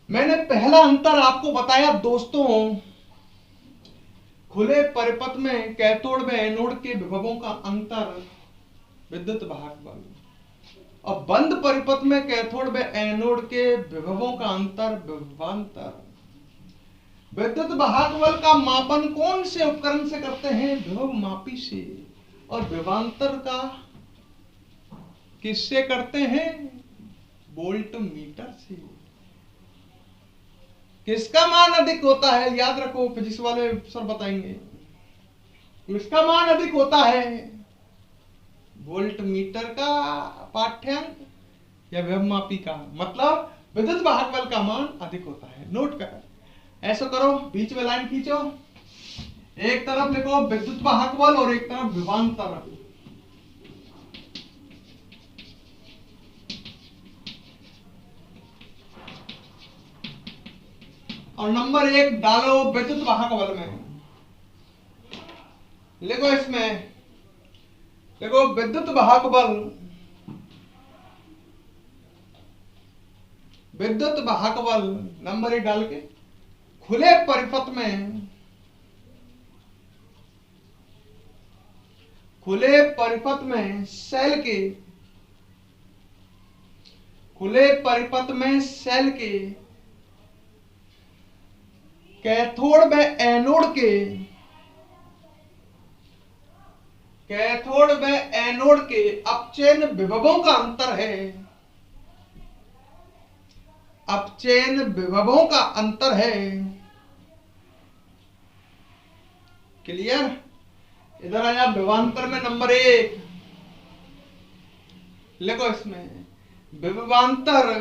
मैंने पहला अंतर आपको बताया दोस्तों, खुले परिपथ में कैथोड व एनोड के विभवों का अंतर विद्युत वाहक बल, और बंद परिपथ में कैथोड व एनोड के विभवों का अंतर विभवांतर। विद्युत वाहक बल का मापन कौन से उपकरण से करते हैं? विभव मापी से। और विभवांतर का किससे करते हैं? वोल्ट मीटर से। किसका मान अधिक होता है? याद रखो, फिजिक्स वाले सर बताएंगे। किसका मान अधिक होता है? वोल्ट मीटर का पाठ्यांक या विभव मापी का? मतलब विद्युत वाहक बल का मान अधिक होता है। नोट कर, ऐसा करो, बीच में लाइन खींचो, एक तरफ लिखो विद्युत वाहक बल और एक तरफ विभवांतर। और नंबर 1 डालो विद्युत वाहक बल में, लिखो इसमें, देखो विद्युत वाहक बल, विद्युत वाहक बल नंबर 1 डाल के खुले परिपथ में, खुले परिपथ में सेल के, खुले परिपथ में सेल के कैथोड व एनोड के, कैथोड व एनोड के अपचयन विभवों का अंतर है, अपचयन विभवों का अंतर है। क्लियर? इधर आया विभवांतर में नंबर 1, लिखो इसमें विभवांतर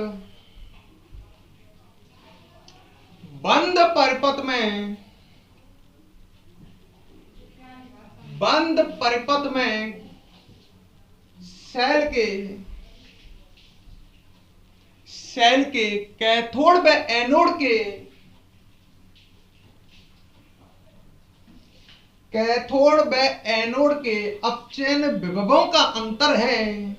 बंद परिपथ में, बंद परिपथ में सेल के, सेल के कैथोड व एनोड के, कैथोड व एनोड के अपचयन विभवों का अंतर है,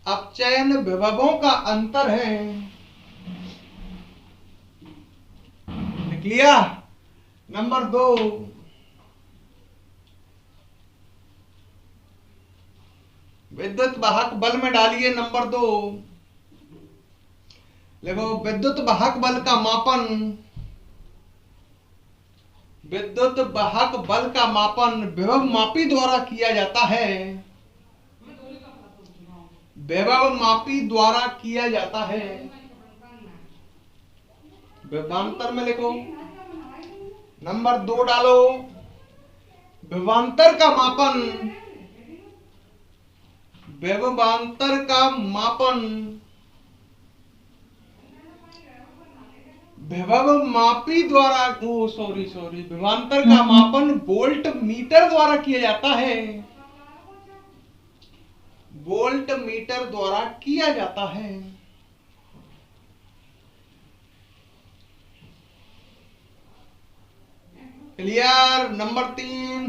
अपचयन विभवों का अंतर है। लिख लिया? नंबर 2, विद्युत वाहक बल में डालिए नंबर 2, देखो विद्युत वाहक बल का मापन, विद्युत वाहक बल का मापन विभव मापी द्वारा किया जाता है, विभव मापी द्वारा किया जाता है। विभवांतर में लिखो नंबर 2 डालो, विभवांतर का मापन, विभवांतर का मापन विभव मापी द्वारा, विभवांतर का मापन वोल्ट मीटर द्वारा किया जाता है, वोल्ट मीटर द्वारा किया जाता है। क्लियर? नंबर 3,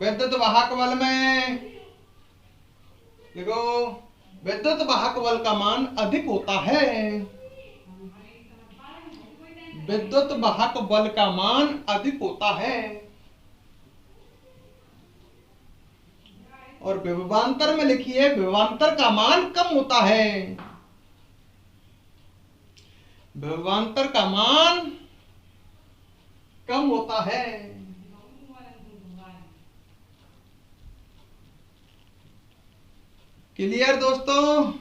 विद्युत वाहक बल में देखो विद्युत वाहक बल का मान अधिक होता है, विद्युत वाहक बल का मान अधिक होता है। और विभवांतर में लिखिए विभवांतर का मान कम होता है, विभवांतर का मान कम होता है। क्लियर दोस्तों?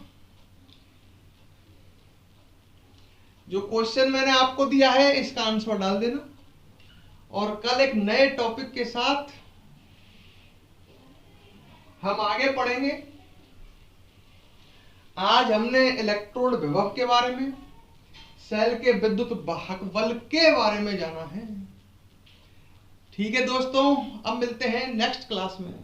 जो क्वेश्चन मैंने आपको दिया है इसका आंसर डाल देना, और कल एक नए टॉपिक के साथ हम आगे पढ़ेंगे। आज हमने इलेक्ट्रोड विभव के बारे में, सेल के विद्युत वाहक बल के बारे में जाना है। ठीक है दोस्तों, अब मिलते हैं नेक्स्ट क्लास में।